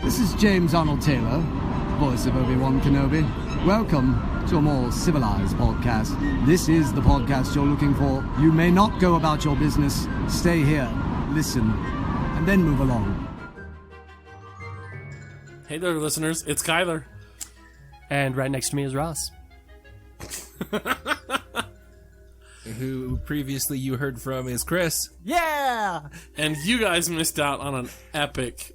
This is James Arnold Taylor, voice of Obi-Wan Kenobi. Welcome to a more civilized podcast. This is the podcast you're looking for. You may not go about your business. Stay here, listen, and then move along. Hey there, listeners. It's Kyler. And right next to me is Ross. Who previously you heard from is Chris. Yeah! And you guys missed out on an epic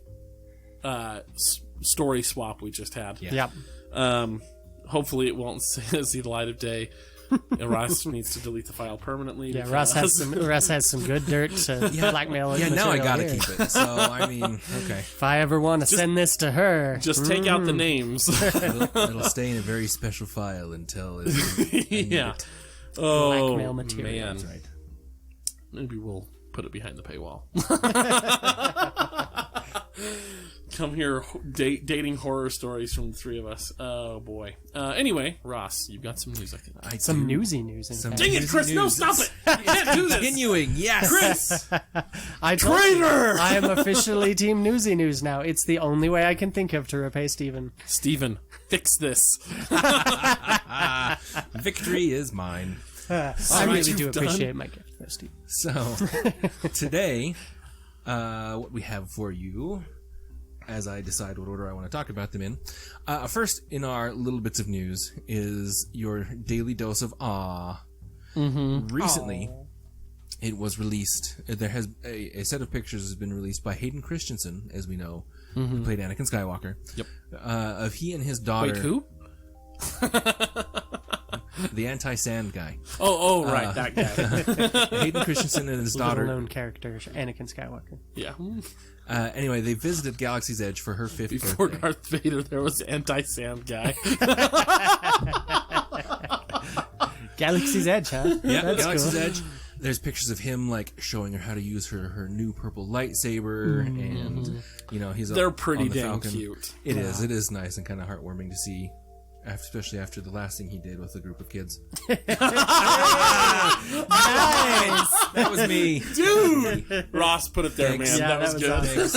story swap we just had. Yep. Hopefully it won't see the light of day. Ross needs to delete the file permanently. Yeah, Russ has some good dirt to blackmail. Yeah, now I gotta here. keep it. So, I mean, okay. If I ever want to send this to her... Just take out the names. It'll stay in a very special file until it's... Yeah. It. Oh, Blackmail material. man. That's right. Maybe we'll put it behind the paywall. Come here, dating horror stories from the three of us. Oh, boy. Anyway, Ross, you've got some news, I think. Some newsy news. Dang it, Chris, no, stop it! You can't do this! Continuing, yes! Chris! Traitor! I am officially Team Newsy News now. It's the only way I can think of to repay Steven. Steven, fix this. Victory is mine. I really do appreciate my gift, though, Steve. So, today, what we have for you, as I decide what order I want to talk about them in. First, in our little bits of news, is your daily dose of awe. Mm-hmm. Recently, it was released. There has a set of pictures has been released by Hayden Christensen, as we know, who played Anakin Skywalker. Yep. Of he and his daughter. Wait, who? The anti-sand guy. Oh, right, that guy. Hayden Christensen and his daughter. Little-known character, Anakin Skywalker. Yeah. Anyway, they visited Galaxy's Edge for her 5th Before birthday. Darth Vader, there was anti-sand guy. Galaxy's Edge, huh? Yeah, That's Galaxy's cool. Edge. There's pictures of him like showing her how to use her new purple lightsaber, and he's They're pretty on the dang Falcon. cute. It is. It is nice and kind of heartwarming to see, especially after the last thing he did with a group of kids. Nice! That was me, Dude! Ross put it there, Thanks. man. Yeah, that was good. Thanks.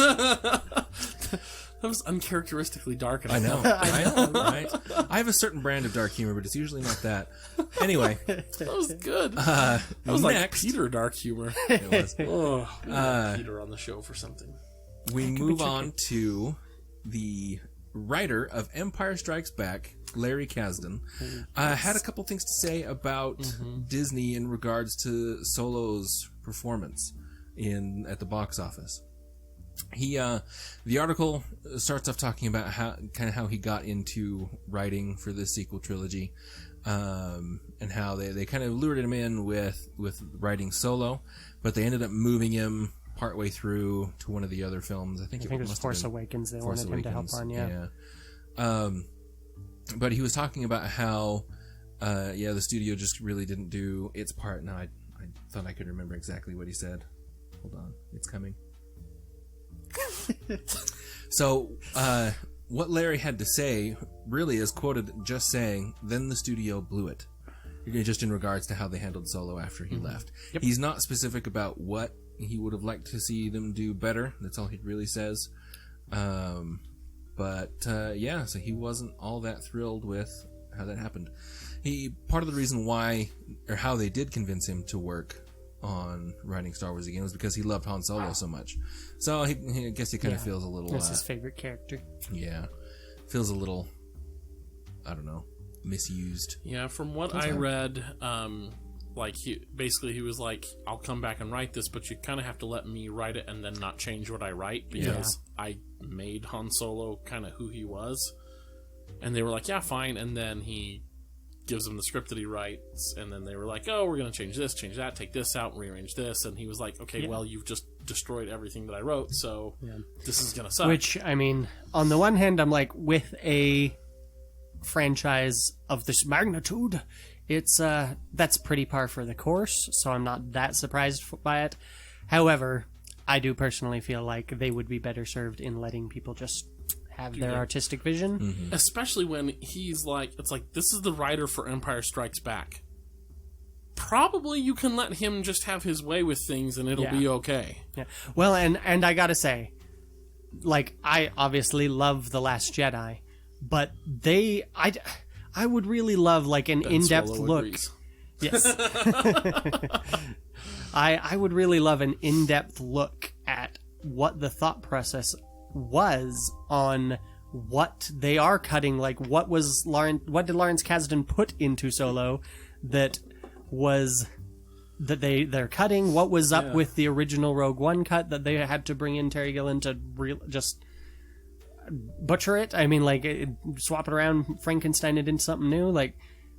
That was uncharacteristically dark. I know, right? I have a certain brand of dark humor, but it's usually not that. Anyway, That was good. That was like next, Peter dark humor. it was. Oh, we want Peter on the show for something. We move on to the writer of Empire Strikes Back, Larry Kasdan, had a couple things to say about Disney in regards to Solo's performance at the box office. The article starts off talking about how he got into writing for this sequel trilogy, and how they kind of lured him in with writing Solo, but they ended up moving him partway through to one of the other films. I think it was Force Awakens they wanted him to help on, yeah. But he was talking about how, the studio just really didn't do its part. Now, I thought I could remember exactly what he said. Hold on. It's coming. So, what Larry had to say really is quoted just saying, then the studio blew it. Just in regards to how they handled Solo after he left. Yep. He's not specific about what he would have liked to see them do better. That's all he really says. So he wasn't all that thrilled with how that happened. Part of the reason why, or how they did convince him to work on writing Star Wars again was because he loved Han Solo so much. So I guess he kind of feels a little... That's his favorite character. Yeah. Feels a little, I don't know, misused. Yeah, from what I read, he was like, I'll come back and write this, but you kind of have to let me write it and then not change what I write, because I made Han Solo kind of who he was. And they were like, yeah, fine. And then he gives them the script that he writes, and then they were like, oh, we're going to change this, change that, take this out, rearrange this. And he was like, okay, well, you've just destroyed everything that I wrote, so this is going to suck. Which, I mean, on the one hand, I'm like, with a franchise of this magnitude, it's that's pretty par for the course, so I'm not that surprised by it. However, I do personally feel like they would be better served in letting people just have their artistic vision. Mm-hmm. Especially when he's like, it's like, this is the writer for Empire Strikes Back. Probably you can let him just have his way with things and it'll be okay. Yeah. Well, and I gotta say, like, I obviously love The Last Jedi, but I would really love, like, an in-depth Solo look. agrees. Yes. I would really love an in-depth look at what the thought process was on what they are cutting. Like, what did Lawrence Kasdan put into Solo that they're cutting? What was up with the original Rogue One cut that they had to bring in Terry Gilliam to just butcher it? I mean, like, swap it around, Frankenstein it into something new. Like,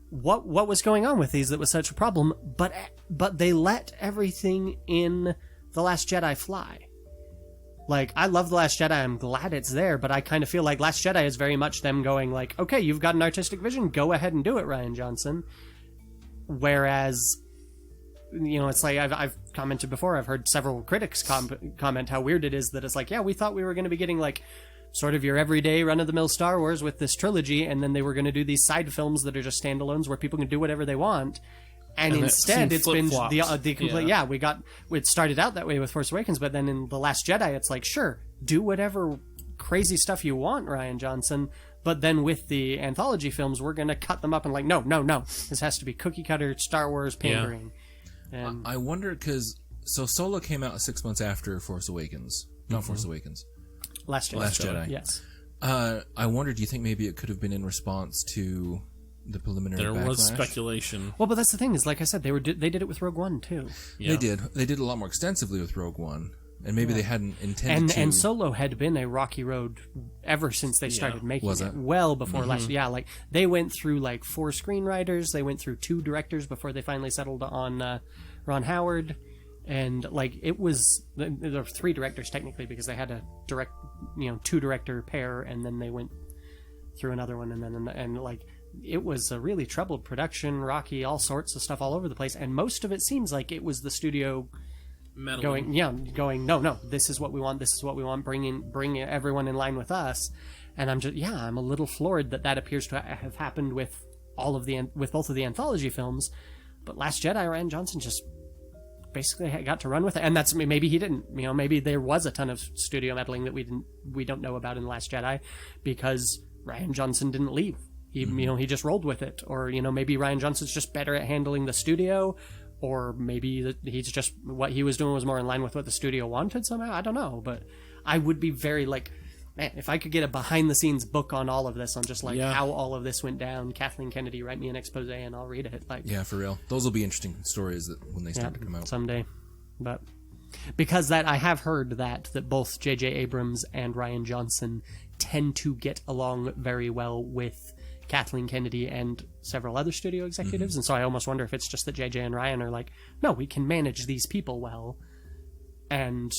what was going on with these that was such a problem? But they let everything in The Last Jedi fly. Like, I love The Last Jedi, I'm glad it's there, but I kind of feel like Last Jedi is very much them going like, okay, you've got an artistic vision, go ahead and do it, Rian Johnson. Whereas, you know, it's like, I've commented before, I've heard several critics comment how weird it is that it's like, yeah, we thought we were going to be getting, like, sort of your everyday run-of-the-mill Star Wars with this trilogy, and then they were going to do these side films that are just standalones where people can do whatever they want. And instead, it's been the complete. Yeah, it started out that way with Force Awakens, but then in The Last Jedi, it's like, sure, do whatever crazy stuff you want, Rian Johnson. But then with the anthology films, we're going to cut them up and like, no, this has to be cookie cutter Star Wars pandering. Yeah. And I wonder because Solo came out 6 months after Force Awakens, not Force Awakens. Last Jedi. Yes. I wonder, do you think maybe it could have been in response to the preliminary backlash? There was speculation. Well, but that's the thing is, like I said, they did it with Rogue One too. Yeah. They did a lot more extensively with Rogue One, and maybe they hadn't intended to. And Solo had been a rocky road ever since they started making it. Well before Last. Yeah, like they went through like 4 screenwriters, they went through 2 directors before they finally settled on Ron Howard. And like it was, there were 3 directors technically because they had a 2 director pair, and then they went through another one, and like it was a really troubled production, rocky, all sorts of stuff all over the place, and most of it seems like it was the studio going, no, this is what we want, bring everyone in line with us, and I'm a little floored that appears to have happened with both of the anthology films, but Last Jedi, Rian Johnson just basically got to run with it, and that's maybe he didn't. You know, maybe there was a ton of studio meddling that we don't know about in The Last Jedi because Rian Johnson didn't leave. He just rolled with it, or maybe Rian Johnson's just better at handling the studio, or maybe he's just what he was doing was more in line with what the studio wanted somehow. I don't know, but I would be very like, man, if I could get a behind the scenes book on all of this, on just like how all of this went down, Kathleen Kennedy, write me an expose and I'll read it. Like, yeah, for real. Those will be interesting stories when they start to come out someday. But because I have heard that both J.J. Abrams and Rian Johnson tend to get along very well with Kathleen Kennedy and several other studio executives, and so I almost wonder if it's just that J.J. and Rian are like, no, we can manage these people well, and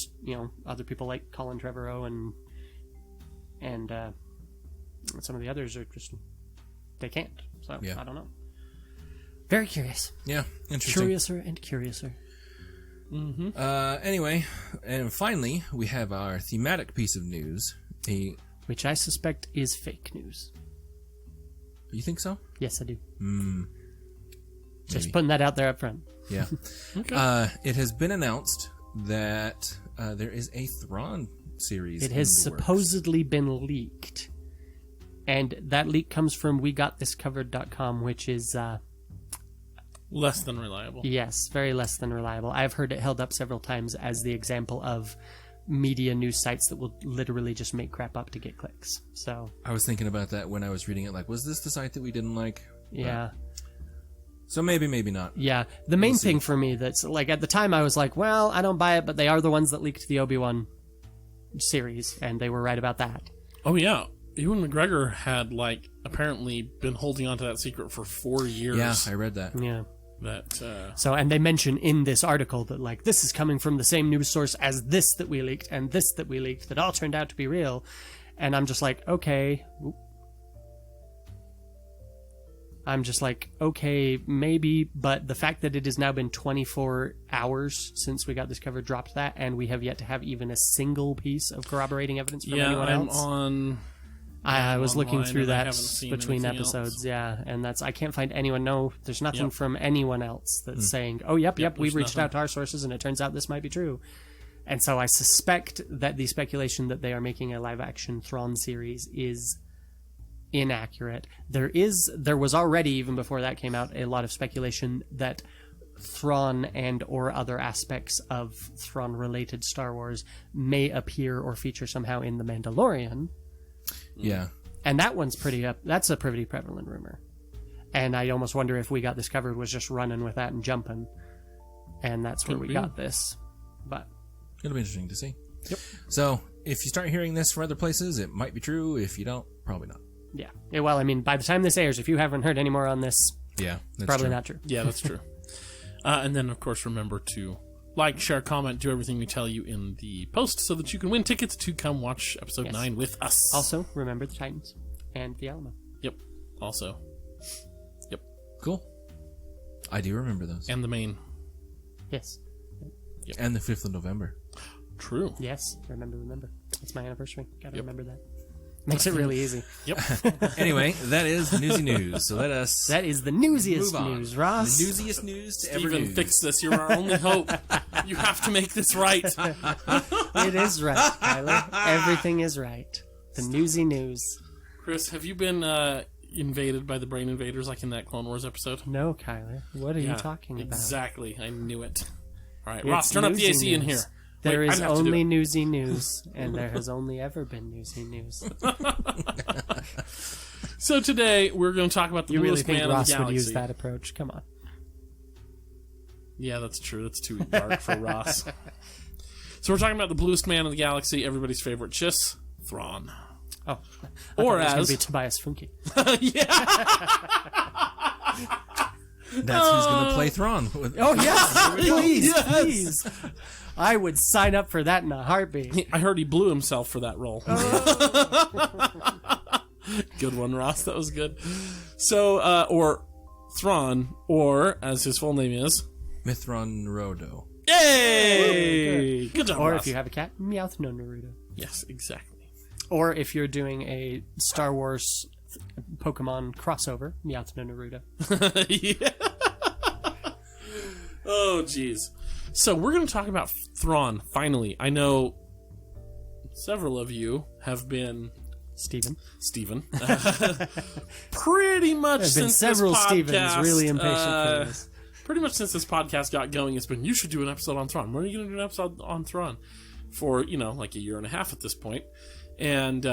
other people like Colin Trevorrow and some of the others are just, they can't. So I don't know. Very curious. Yeah, interesting. Curiouser and curiouser. Anyway, and finally, we have our thematic piece of news. Which I suspect is fake news. You think so? Yes, I do. Just Maybe. putting that out there up front. Yeah. Okay. It has been announced that there is a Thrawn series. It has supposedly been leaked. And that leak comes from WeGotThisCovered.com, which is less than reliable. Yes, very less than reliable. I've heard it held up several times as the example of media news sites that will literally just make crap up to get clicks. So I was thinking about that when I was reading it, like, was this the site that we didn't like? Yeah. So maybe not. Yeah. The main thing for me that's like, at the time I was like, well, I don't buy it, but they are the ones that leaked the Obi-Wan series, and they were right about that. Oh yeah. Ewan McGregor had apparently been holding on to that secret for 4 years. Yeah, I read that. Yeah. So, and they mention in this article that this is coming from the same news source as this that we leaked and this that we leaked that all turned out to be real, and I'm just like, okay, maybe, but the fact that it has now been 24 hours since We Got This Covered dropped that, and we have yet to have even a single piece of corroborating evidence from anyone else. I was looking through that between episodes, and I can't find anyone. No, there's nothing from anyone else that's saying, oh, yep, we reached out to our sources, and it turns out this might be true. And so I suspect that the speculation that they are making a live-action Thrawn series is inaccurate. There was already, even before that came out, a lot of speculation that Thrawn and or other aspects of Thrawn-related Star Wars may appear or feature somehow in The Mandalorian. Yeah. And that one's that's a pretty prevalent rumor. And I almost wonder if We Got This Covered was just running with that and jumping. And that's where we got this. But it'll be interesting to see. Yep. So, if you start hearing this from other places, it might be true. If you don't, probably not. yeah. Well, I mean, by the time this airs, if you haven't heard any more on this, Yeah, that's probably true. not true. Yeah, that's true. And then, of course, remember to like, share, comment, do everything we tell you in the post so that you can win tickets to come watch episode 9 with us. Also, remember the Titans and the Alamo. Yep. Also. Yep. Cool. I do remember those. And the main. Yes. And the 5th of November. True. Yes. Remember. It's my anniversary. Gotta remember that. Makes it really easy. Yep. Anyway, that is the newsy news. So let us That is the newsiest move on. news, Ross. The newsiest news to ever Steven, news. fix this. You're our only hope. You have to make this right. It is right, Tyler. Everything is right. The newsy news. Chris, have you been invaded by the brain invaders like in that Clone Wars episode? No, Kyler. What are you talking about? Exactly. I knew it. All right, It's Ross, turn up the newsy AC in news. here. There Wait, is I have to do only it. newsy news, and there has only ever been newsy news. So today we're going to talk about the You really bluest think man Ross in the would use galaxy. that approach? Come on. Yeah, that's true. That's too dark for Ross. So we're talking about the bluest man in the galaxy, everybody's favorite chiss, Thrawn. Oh, Or it was as- going to be Tobias Funke. That's who's going to play Thrawn. Oh yes, please. I would sign up for that in a heartbeat. I heard he blew himself for that role. Good one, Ross. That was good. So, or Thrawn, or as his full name is, Mitth'raw'nuruodo. Yay! Good job, Or Ross. if you have a cat, Mitth'raw'nuruodo. Yes, exactly. Or if you're doing a Star Wars Pokemon crossover, Mitth'raw'nuruodo. Yeah. Oh, jeez. So we're going to talk about Thrawn, finally. I know several of you have been... Stephen. Pretty much There's been since several this Stevens podcast, really impatient for this. Pretty much since this podcast got going, it's been, you should do an episode on Thrawn. When are you going to do an episode on Thrawn? For, like a year and a half at this point. And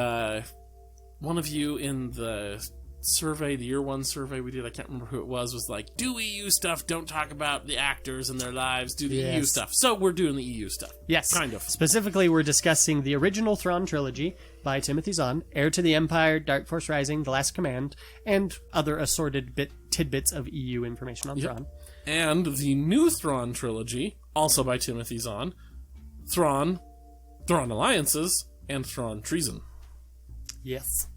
one of you in the survey, the year one survey we did, I can't remember who it was like, do EU stuff, don't talk about the actors and their lives, do the EU Yes. stuff. So we're doing the EU stuff. Yes. Kind of. Specifically, we're discussing the original Thrawn trilogy by Timothy Zahn, Heir to the Empire, Dark Force Rising, The Last Command, and other assorted tidbits of EU information on Thrawn. And the new Thrawn trilogy, also by Timothy Zahn, Thrawn Alliances, and Thrawn Treason. Yes.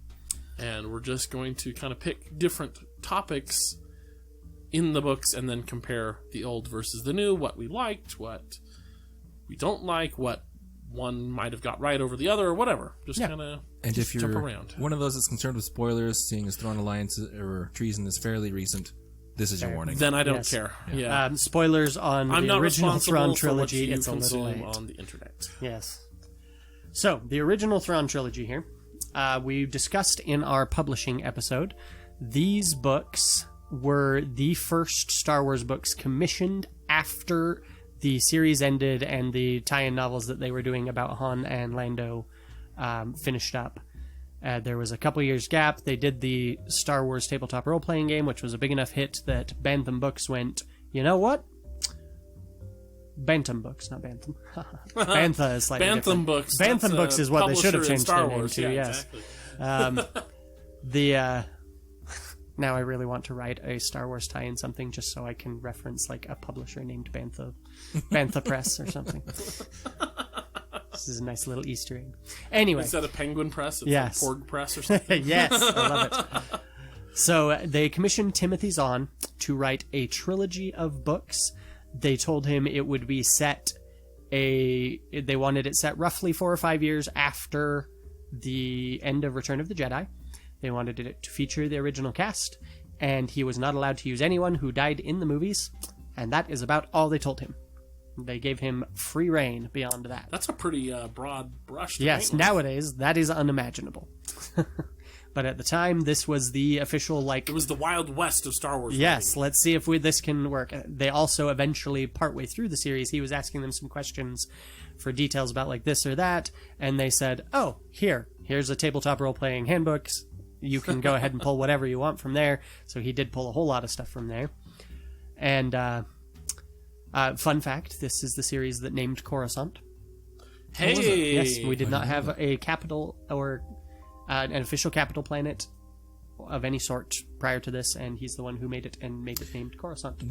And we're just going to kind of pick different topics in the books and then compare the old versus the new, what we liked, what we don't like, what one might have got right over the other, or whatever. Just kind of And if jump you're around. one of those that's concerned with spoilers, seeing as Thrawn Alliance or Treason is fairly recent, this is your warning. Then I don't Yes. care. Yeah. Spoilers on I'm the not original responsible Thrawn for what trilogy. you It's a little consume late. on the internet. Yes. So, the original Thrawn trilogy here. We discussed in our publishing episode, these books were the first Star Wars books commissioned after the series ended and the tie-in novels that they were doing about Han and Lando finished up. There was a couple years gap. They did the Star Wars tabletop role-playing game, which was a big enough hit that Bantam Books went, you know what? Bantam Books, not Bantam. Bantha is slightly Bantam different. Books. Bantam that's Books a is what they should have publisher in changed Star their name Wars. to, Yeah, yes. Exactly. Now I really want to write a Star Wars tie-in something just so I can reference like a publisher named Bantha Press or something. This is a nice little Easter egg. Anyway. Instead of Penguin Press, it's Yes. like Porg Press or something. Yes, I love it. So they commissioned Timothy Zahn to write a trilogy of books. They told him it would be they wanted it set roughly 4 or 5 years after the end of Return of the Jedi. They wanted it to feature the original cast, and he was not allowed to use anyone who died in the movies, and that is about all they told him. They gave him free reign beyond that. That's a pretty broad brush. Yes, nowadays that is unimaginable. But at the time, this was the official, It was the Wild West of Star Wars. Yes, let's see if this can work. They also eventually, partway through the series, he was asking them some questions for details about this or that, and they said, "Oh, here's a tabletop role-playing handbook. You can go ahead and pull whatever you want from there." So he did pull a whole lot of stuff from there. And fun fact: this is the series that named Coruscant. Hey, Yes, we did not have a capital or an official capital planet of any sort prior to this, and he's the one who made it and made it named Coruscant.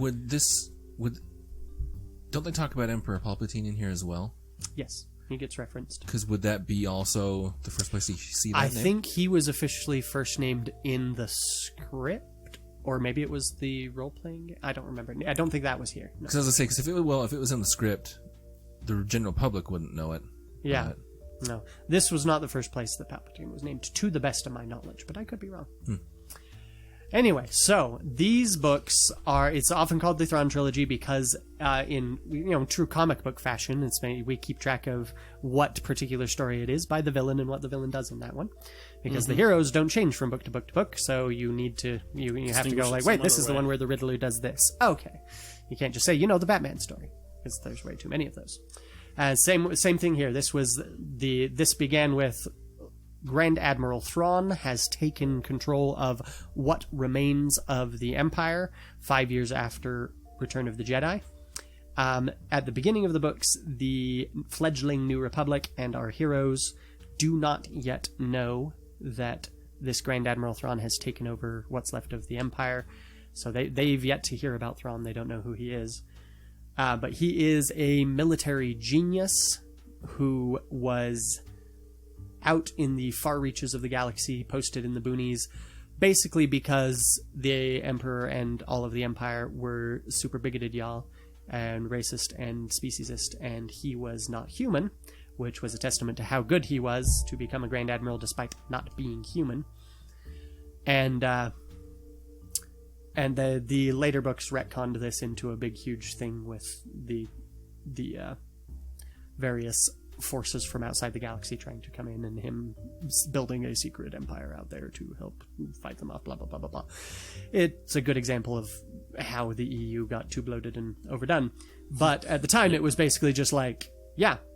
Don't they talk about Emperor Palpatine in here as well? Yes, he gets referenced. Because would that be also the first place you see that I name? think he was officially first named in the script, or maybe it was the role-playing game. I don't remember. I don't think that was here. No. Because I was going to say, if it was in the script, the general public wouldn't know it. Yeah. No. This was not the first place that Palpatine was named, to the best of my knowledge, but I could be wrong. Anyway, so these books it's often called the Thrawn trilogy because in true comic book fashion, we keep track of what particular story it is by the villain and what the villain does in that one. Because the heroes don't change from book to book to book, so you need to you have to go wait, this is the one where the Riddler does this. Okay. You can't just say, the Batman story, because there's way too many of those. Same thing here. This began with Grand Admiral Thrawn has taken control of what remains of the Empire 5 years after Return of the Jedi. At the beginning of the books, the fledgling New Republic and our heroes do not yet know that this Grand Admiral Thrawn has taken over what's left of the Empire. So they've yet to hear about Thrawn. They don't know who he is. But he is a military genius who was out in the far reaches of the galaxy, posted in the boonies, basically because the Emperor and all of the Empire were super bigoted, y'all, and racist and speciesist, and he was not human, which was a testament to how good he was to become a Grand Admiral despite not being human. And the later books retconned this into a big, huge thing with the various forces from outside the galaxy trying to come in and him building a secret empire out there to help fight them off, blah, blah, blah, blah, blah. It's a good example of how the EU got too bloated and overdone. But at the time, it was basically just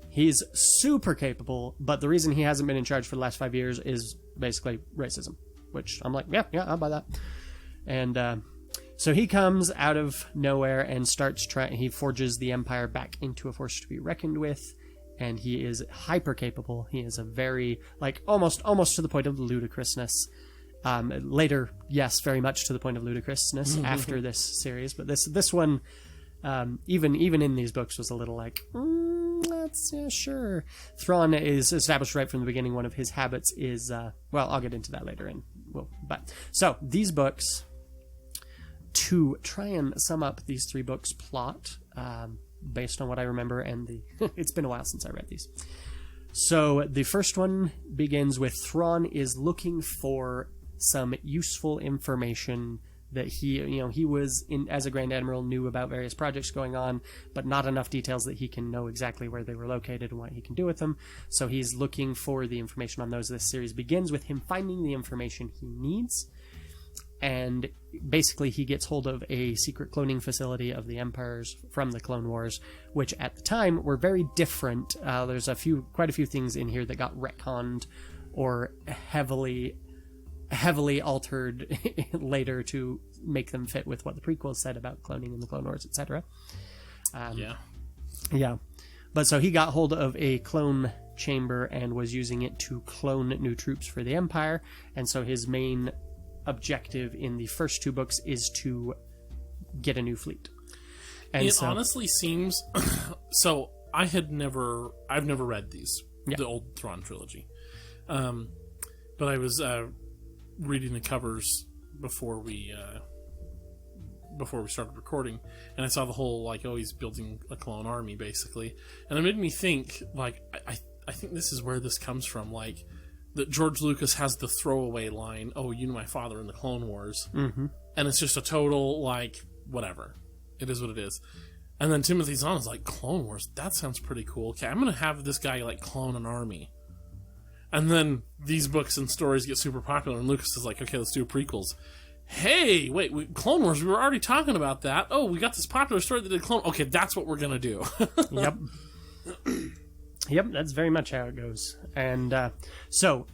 he's super capable, but the reason he hasn't been in charge for the last 5 years is basically racism, which I'm like, yeah, I'll buy that. And so he comes out of nowhere and he forges the Empire back into a force to be reckoned with, and he is hyper capable. He is a very, almost to the point of ludicrousness. Later, yes, very much to the point of ludicrousness after this series, but this one, even in these books, was a little sure. Thrawn is established right from the beginning. One of his habits is, I'll get into that later. So these books, to try and sum up these 3 books' plot, based on what I remember, and it's been a while since I read these. So the first one begins with Thrawn is looking for some useful information that he was as a Grand Admiral, knew about various projects going on, but not enough details that he can know exactly where they were located and what he can do with them. So he's looking for the information on those. This series begins with him finding the information he needs, and basically he gets hold of a secret cloning facility of the Empires from the Clone Wars, which at the time were very different. There's quite a few things in here that got retconned or heavily altered later to make them fit with what the prequels said about cloning in the Clone Wars, etc. Yeah. But so he got hold of a clone chamber and was using it to clone new troops for the Empire, and so his main objective in the first 2 books is to get a new fleet. And it honestly seems so. I've never read these, the old Thrawn trilogy, but I was reading the covers before we started recording, and I saw the whole he's building a clone army basically, and it made me think I think this is where this comes from, that George Lucas has the throwaway line, "Oh, you knew my father in the Clone Wars," and it's just a total whatever. It is what it is. And then Timothy Zahn is like, Clone Wars, that sounds pretty cool. Okay, I'm going to have this guy, like, clone an army. And then these books and stories get super popular, and Lucas is like, okay, let's do prequels. Hey, wait, Clone Wars, we were already talking about that. Oh, we got this popular story that did Clone... Okay, that's what we're going to do. Yep. Yep, that's very much how it goes. And so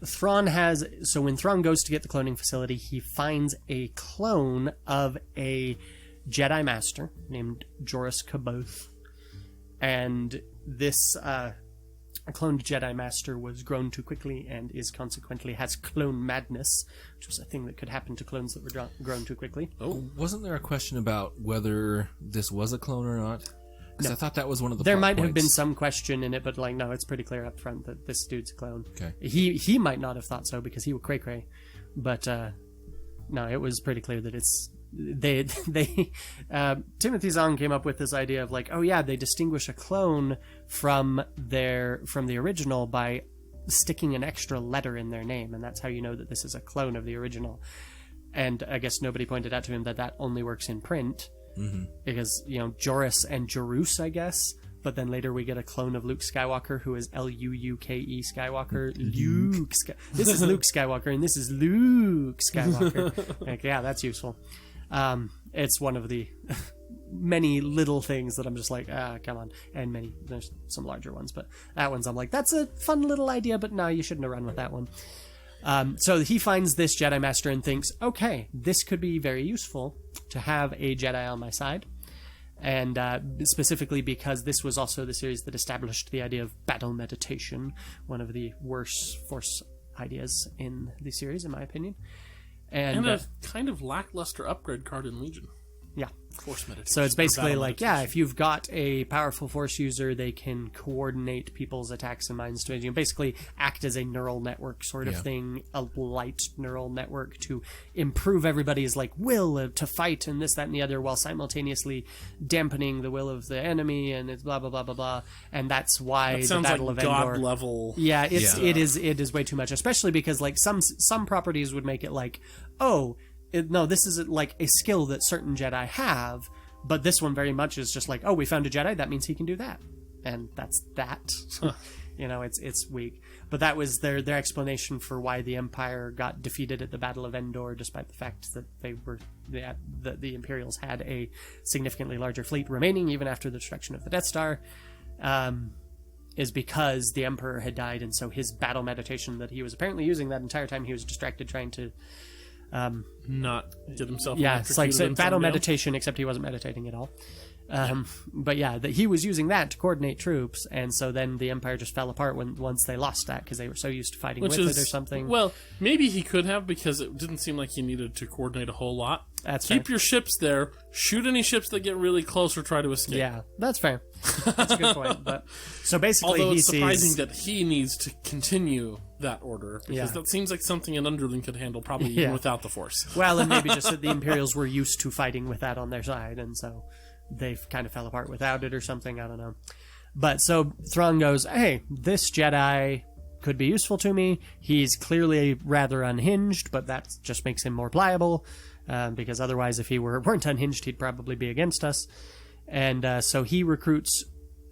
when Thrawn goes to get the cloning facility, he finds a clone of a Jedi Master named Joruus C'baoth. And this cloned Jedi Master was grown too quickly and is consequently has clone madness, which was a thing that could happen to clones that were grown too quickly. Oh, wasn't there a question about whether this was a clone or not? Because I thought that was one of the There plot might have points. been some question in it, but like, no, it's pretty clear up front that this dude's a clone. Okay. He might not have thought so because he was cray-cray, but no, it was pretty clear that it's they Timothy Zahn came up with this idea of like, oh yeah, they distinguish a clone from the original by sticking an extra letter in their name, and that's how you know that this is a clone of the original. And I guess nobody pointed out to him that only works in print. Mm-hmm. Because, Joruus and Joruus, I guess. But then later we get a clone of Luke Skywalker who is Luuke Skywalker. This is Luke Skywalker and this is Luke Skywalker. Like, yeah, that's useful. It's one of the many little things that I'm just like, come on. And there's some larger ones, but that one's I'm like, that's a fun little idea, but no, you shouldn't have run with that one. So he finds this Jedi Master and thinks, okay, this could be very useful to have a Jedi on my side. And specifically because this was also the series that established the idea of battle meditation, one of the worst Force ideas in the series, in my opinion. And a kind of lackluster upgrade card in Legion. Yeah. Force meditation. So it's basically like, yeah, if you've got a powerful Force user, they can coordinate people's attacks and minds to basically act as a neural network sort of thing, a light neural network to improve everybody's like will to fight and this, that, and the other, while simultaneously dampening the will of the enemy, and it's blah blah blah blah blah. And that's why the Battle of Endor. God level. Yeah, it is way too much, especially because like some properties would make it like, oh. No, this is like a skill that certain Jedi have, but this one very much is just like, oh, we found a Jedi, that means he can do that. And that's that. It's weak. But that was their explanation for why the Empire got defeated at the Battle of Endor, despite the fact that the Imperials had a significantly larger fleet remaining even after the destruction of the Death Star, is because the Emperor had died, and so his battle meditation that he was apparently using that entire time he was distracted trying to not get himself. Yeah, it's like battle meditation, except he wasn't meditating at all. But yeah, that he was using that to coordinate troops, and so then the Empire just fell apart once they lost that because they were so used to fighting with it or something. Well, maybe he could have, because it didn't seem like he needed to coordinate a whole lot. That's Keep fair. your ships there. Shoot any ships that get really close or try to escape. Yeah, that's fair. That's a good point. But so basically, although it's he surprising sees that he needs to continue that order, because that seems like something an underling could handle, probably even without the Force. Well, and maybe just that the Imperials were used to fighting with that on their side, and so they kind of fell apart without it or something. I don't know. But so Thrawn goes, hey, this Jedi could be useful to me. He's clearly rather unhinged, but that just makes him more pliable, because otherwise if he weren't unhinged, he'd probably be against us. And so he recruits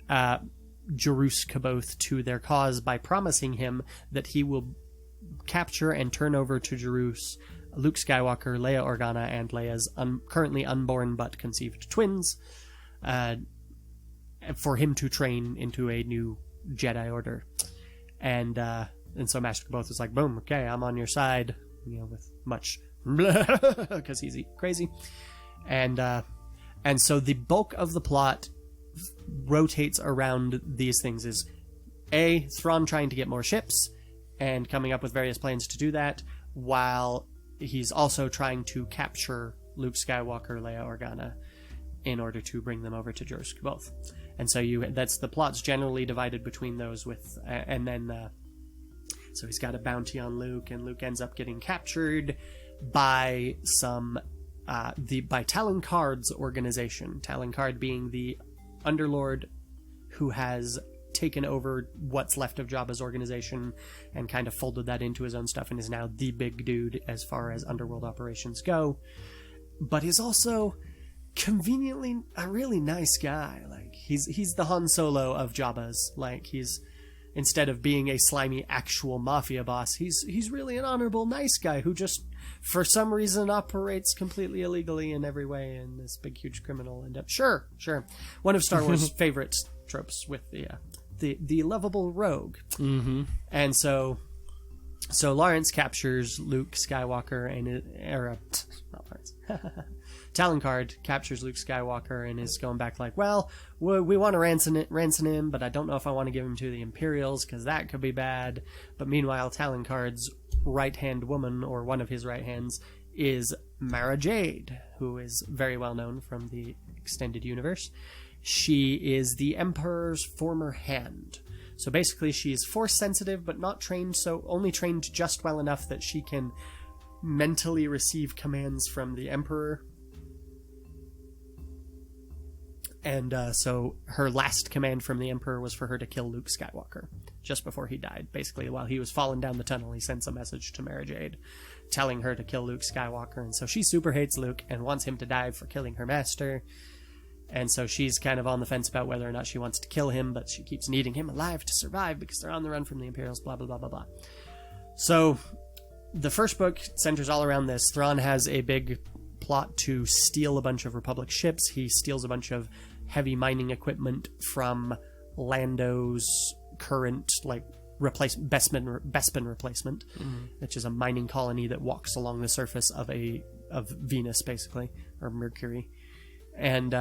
Joruus C'baoth to their cause by promising him that he will capture and turn over to Joruus Luke Skywalker, Leia Organa, and Leia's currently unborn but conceived twins, for him to train into a new Jedi Order. And so Master C'baoth is like, boom, okay, I'm on your side, with much because he's crazy. And so the bulk of the plot rotates around these things: is Thrawn trying to get more ships and coming up with various plans to do that, while he's also trying to capture Luke Skywalker, Leia Organa, in order to bring them over to Joruus C'baoth. And so that's the plot's generally divided between those with, and then so he's got a bounty on Luke, and Luke ends up getting captured by by Talon Karrde's organization. Talon Karrde being the underlord who has taken over what's left of Jabba's organization and kind of folded that into his own stuff, and is now the big dude as far as underworld operations go, but is also conveniently a really nice guy. Like he's the Han Solo of Jabba's. Like he's, instead of being a slimy actual mafia boss, he's really an honorable, nice guy who just for some reason operates completely illegally in every way, and this big huge criminal end up. Sure. One of Star Wars' favorite tropes with the lovable rogue. Mm-hmm. And so Lawrence captures Luke Skywalker not Lawrence. Talon Card captures Luke Skywalker and is going back like, well, we want to ransom him, but I don't know if I want to give him to the Imperials because that could be bad. But meanwhile, Talon Card's right-hand woman, or one of his right hands, is Mara Jade, who is very well known from the extended universe. She is the Emperor's former hand. So basically she's force sensitive but not trained, so only trained just well enough that she can mentally receive commands from the Emperor. And so her last command from the Emperor was for her to kill Luke Skywalker just before he died. Basically, while he was falling down the tunnel, he sends a message to Mara Jade telling her to kill Luke Skywalker. And so she super hates Luke and wants him to die for killing her master. And so she's kind of on the fence about whether or not she wants to kill him, but she keeps needing him alive to survive because they're on the run from the Imperials, blah, blah, blah, blah, blah. So the first book centers all around this. Thrawn has a big plot to steal a bunch of Republic ships. He steals a bunch of heavy mining equipment from Lando's current, like, Bespin replacement, which is a mining colony that walks along the surface of Venus, basically, or Mercury. And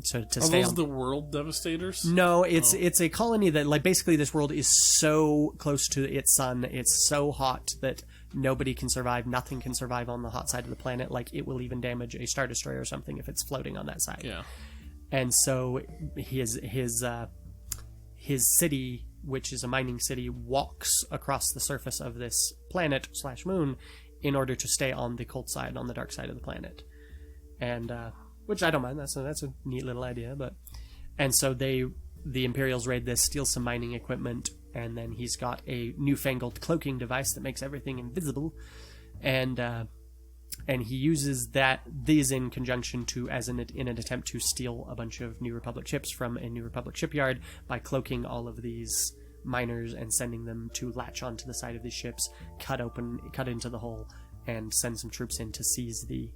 so to stay on the world devastators? No, it's a colony that, like, basically this world is so close to its sun, it's so hot that nobody can survive, nothing can survive on the hot side of the planet. Like, it will even damage a Star Destroyer or something if it's floating on that side. Yeah. And so his city, which is a mining city, walks across the surface of this planet / moon in order to stay on the cold side, on the dark side of the planet. And which I don't mind. That's a neat little idea. And so the Imperials raid this, steal some mining equipment, and then he's got a newfangled cloaking device that makes everything invisible, and he uses these in conjunction in an attempt to steal a bunch of New Republic ships from a New Republic shipyard by cloaking all of these miners and sending them to latch onto the side of these ships, cut into the hull, and send some troops in to seize the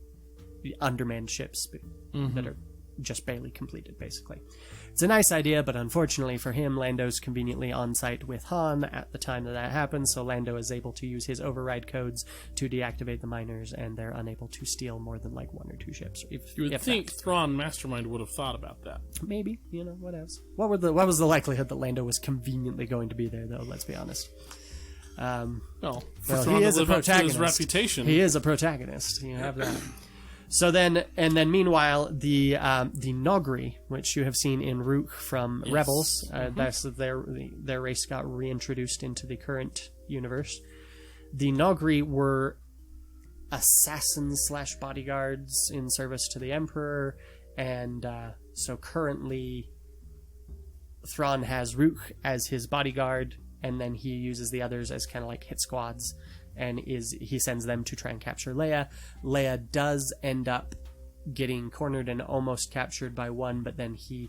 undermanned ships that are just barely completed, basically. It's a nice idea, but unfortunately for him, Lando's conveniently on site with Han at the time that happens, so Lando is able to use his override codes to deactivate the miners, and they're unable to steal more than like 1 or 2 ships. You would think Thrawn Mastermind would have thought about that. Maybe, what else? What was the likelihood that Lando was conveniently going to be there, though? Let's be honest. Thrawn he is a protagonist. His reputation. He is a protagonist. You have that. So meanwhile, the Nogri, which you have seen in Rook from Rebels, that's their race got reintroduced into the current universe. The Nogri were assassins / bodyguards in service to the Emperor, and so currently Thrawn has Rook as his bodyguard, and then he uses the others as kind of like hit squads. And he sends them to try and capture Leia. Leia does end up getting cornered and almost captured by one, but then he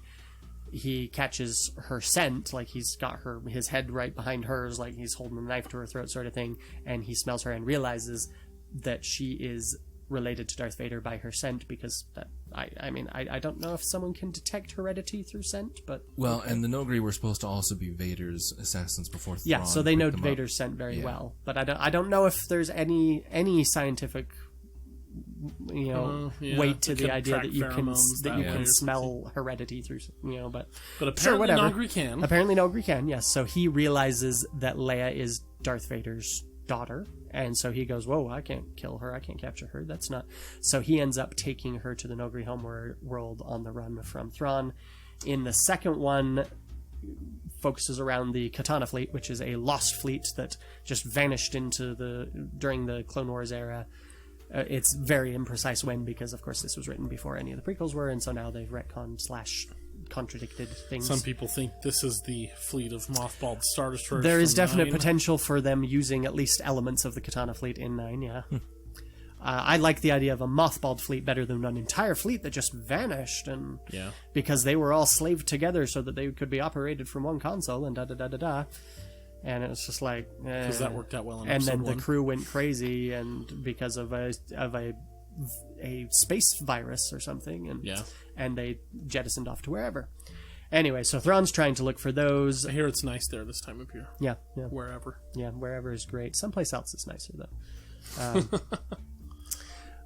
catches her scent, like he's got his head right behind hers, like he's holding a knife to her throat sort of thing, and he smells her and realizes that she is related to Darth Vader by her scent, because I don't know if someone can detect heredity through scent, but well, okay. And the Nogri were supposed to also be Vader's assassins before Thrawn. Yeah, so they know Vader's scent very well, but I don't know if there's any scientific weight to the idea that you can smell heredity through, but apparently sure, whatever. Nogri can. Apparently Nogri can, yes. So he realizes that Leia is Darth Vader's daughter, and so he goes, whoa, I can't kill her, I can't capture her, that's not... So he ends up taking her to the Nogri homeworld on the run from Thrawn. In the second one, focuses around the Katana fleet, which is a lost fleet that just vanished during the Clone Wars era. It's very imprecise when, because of course this was written before any of the prequels were, and so now they've retconned / contradicted things. Some people think this is the fleet of mothballed Star Destroyers. There is definite potential for them using at least elements of the Katana fleet in 9, yeah. I like the idea of a mothballed fleet better than an entire fleet that just vanished, and because they were all slaved together so that they could be operated from one console, and da-da-da-da-da. And it was just like... Because that worked out well in and episode then one. the crew went crazy and because of a space virus or something, and they jettisoned off to wherever. Anyway, so Thrawn's trying to look for those. I hear it's nice there this time of year. Yeah. Wherever. Yeah, wherever is great. Someplace else is nicer, though.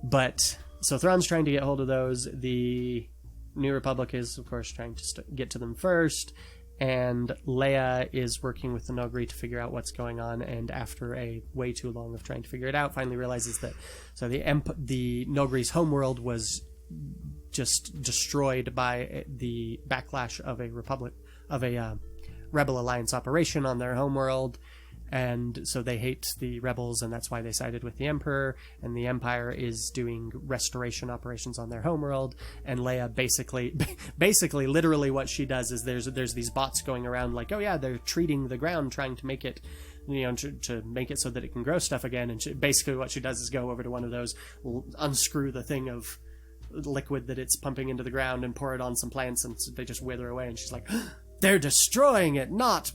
But, so Thrawn's trying to get hold of those. The New Republic is, of course, trying to get to them first. And Leia is working with the Nogri to figure out what's going on. And after a way too long of trying to figure it out, finally realizes that the Nogri's homeworld was just destroyed by the backlash of a Rebel Alliance operation on their homeworld, and so they hate the rebels, and that's why they sided with the Emperor. And the Empire is doing restoration operations on their homeworld. And Leia basically, literally, what she does is there's these bots going around like, oh yeah, they're treating the ground, trying to make it, to make it so that it can grow stuff again. And basically, what she does is go over to one of those, unscrew the thing of liquid that it's pumping into the ground and pour it on some plants, and they just wither away. And she's like, they're destroying it, not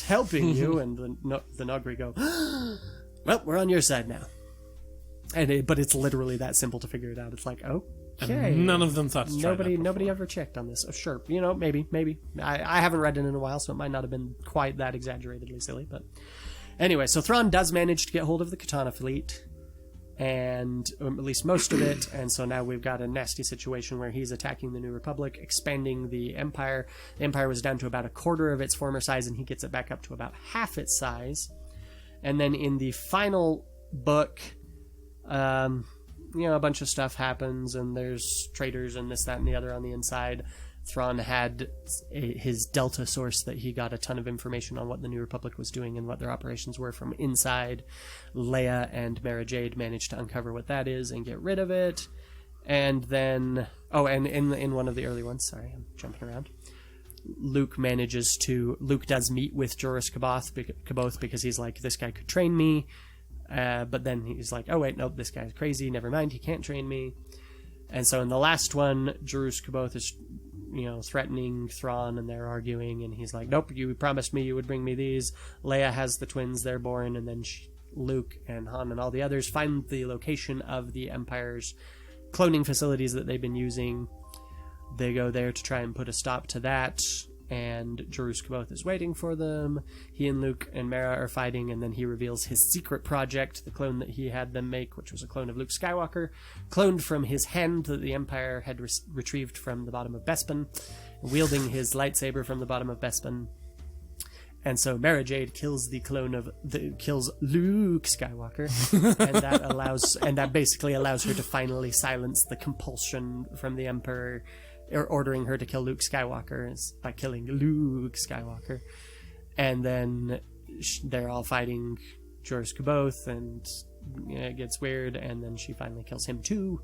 helping you. And the Nogri go, well, we're on your side now. But it's literally that simple to figure it out. It's like, okay, and none of them thought to try that before. Nobody ever checked on this. Oh, sure, maybe I haven't read it in a while, so it might not have been quite that exaggeratedly silly. But anyway, so Thrawn does manage to get hold of the Katana fleet, and at least most of it, and so now we've got a nasty situation where he's attacking the New Republic, expanding the Empire. The Empire was down to about a quarter of its former size, and he gets it back up to about half its size. And then in the final book, a bunch of stuff happens, and there's traitors and this, that, and the other on the inside. Thrawn had his Delta source that he got a ton of information on what the New Republic was doing and what their operations were from inside. Leia and Mara Jade managed to uncover what that is and get rid of it. And then... Oh, and in one of the early ones, sorry, I'm jumping around, Luke does meet with Joruus C'baoth because he's like, this guy could train me. But then he's like, oh wait, nope, this guy's crazy, never mind, he can't train me. And so in the last one, Joruus C'baoth is, threatening Thrawn, and they're arguing, and he's like, nope, you promised me you would bring me these. Leia has the twins, they're born, and then Luke and Han and all the others find the location of the Empire's cloning facilities that they've been using. They go there to try and put a stop to that, and Joruus C'baoth is waiting for them. He and Luke and Mara are fighting, and then he reveals his secret project, the clone that he had them make, which was a clone of Luke Skywalker, cloned from his hand that the Empire had retrieved from the bottom of Bespin, wielding his lightsaber from the bottom of Bespin. And so Mara Jade kills kills Luke Skywalker, and that basically allows her to finally silence the compulsion from the Emperor, or ordering her to kill Luke Skywalker by killing Luke Skywalker. And then they're all fighting Joruus C'baoth, and it gets weird, and then she finally kills him too,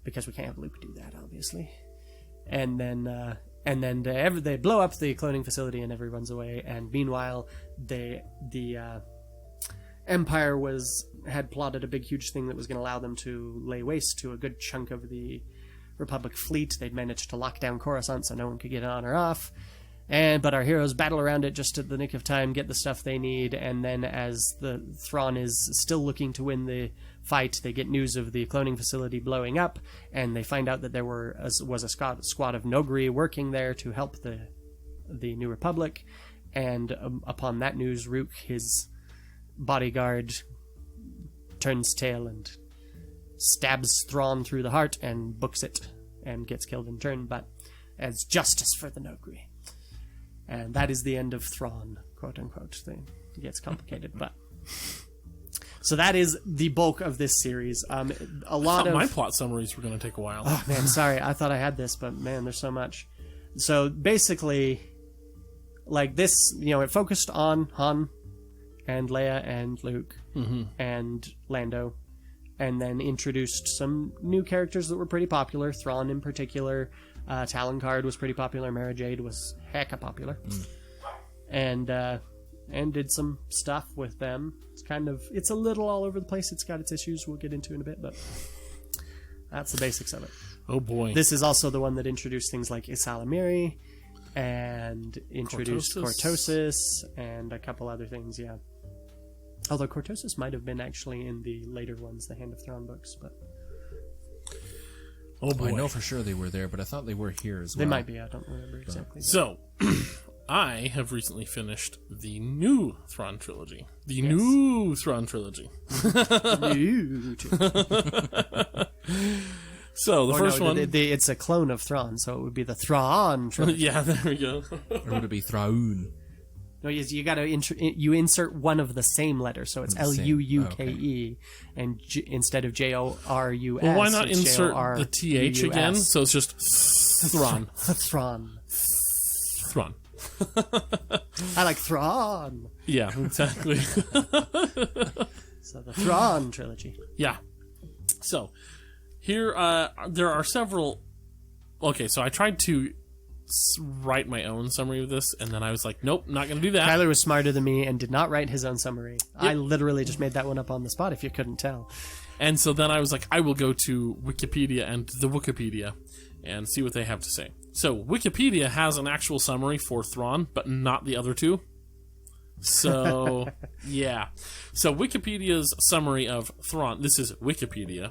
because we can't have Luke do that, obviously. And then they blow up the cloning facility, and everyone runs away. And meanwhile, the Empire had plotted a big, huge thing that was going to allow them to lay waste to a good chunk of the Republic fleet. They'd managed to lock down Coruscant so no one could get it on or off. But our heroes battle around it just at the nick of time, get the stuff they need, and then as the Thrawn is still looking to win the fight, they get news of the cloning facility blowing up, and they find out that there was a squad of Nogri working there to help the New Republic. And upon that news, Rook, his bodyguard, turns tail and stabs Thrawn through the heart and books it and gets killed in turn, but as justice for the Nogri. And that is the end of Thrawn, quote unquote. It gets complicated, but so that is the bulk of this series. My plot summaries were going to take a while. Oh man, sorry. I thought I had this, but man, there's so much. So basically, like this, it focused on Han and Leia and Luke and Lando, and then introduced some new characters that were pretty popular. Thrawn in particular. Talon Card was pretty popular. Mara Jade was hecka popular. And and did some stuff with them. It's a little all over the place. It's got its issues we'll get into in a bit, but that's the basics of it. Oh boy. This is also the one that introduced things like Isalamiri and introduced Cortosis and a couple other things, yeah. Although Cortosis might have been actually in the later ones, the Hand of Thrawn books, but... Oh boy. I know for sure they were there, but I thought they were here as well. They might be, I don't remember exactly. So, I have recently finished the new Thrawn trilogy. The new Thrawn trilogy. So, the first one... it's a clone of Thrawn, so it would be the Thrawn trilogy. Yeah, there we go. Or would it be Thrawn? No, you got to you insert one of the same letter, so it's Luuke, and instead of Jorus. Well, why not insert the TH again? So it's just Thrawn. Thrawn. Thrawn. I like Thrawn. Yeah, exactly. So the Thrawn trilogy. Yeah. So here, there are several. Okay, so I tried to write my own summary of this, and then I was like, nope, not going to do that. Tyler was smarter than me and did not write his own summary. Yep. I literally just made that one up on the spot, if you couldn't tell. And so then I was like, I will go to Wikipedia and the Wikipedia and see what they have to say. So Wikipedia has an actual summary for Thrawn, but not the other two. So, yeah. So Wikipedia's summary of Thrawn, this is Wikipedia,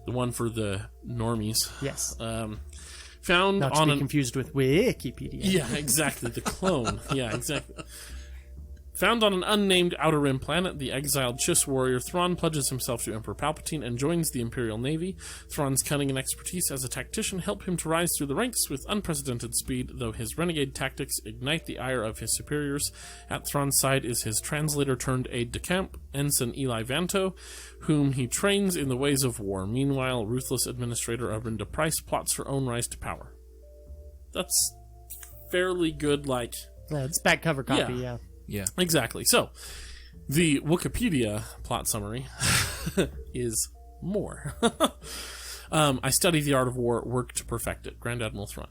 the one for the normies. Yes. Found not to be confused with Wikipedia. Yeah, exactly. The clone. Yeah, exactly. Found on an unnamed Outer Rim planet, the exiled Chiss warrior Thrawn pledges himself to Emperor Palpatine and joins the Imperial Navy. Thrawn's cunning and expertise as a tactician help him to rise through the ranks with unprecedented speed, though his renegade tactics ignite the ire of his superiors. At Thrawn's side is his translator-turned aide-de-camp, Ensign Eli Vanto, whom he trains in the ways of war. Meanwhile, ruthless administrator Arinda Pryce plots her own rise to power. That's fairly good, like... Yeah, it's back cover copy, yeah. Yeah. Exactly. So, the Wikipedia plot summary is more. I study the art of war, work to perfect it. Grand Admiral Thrawn.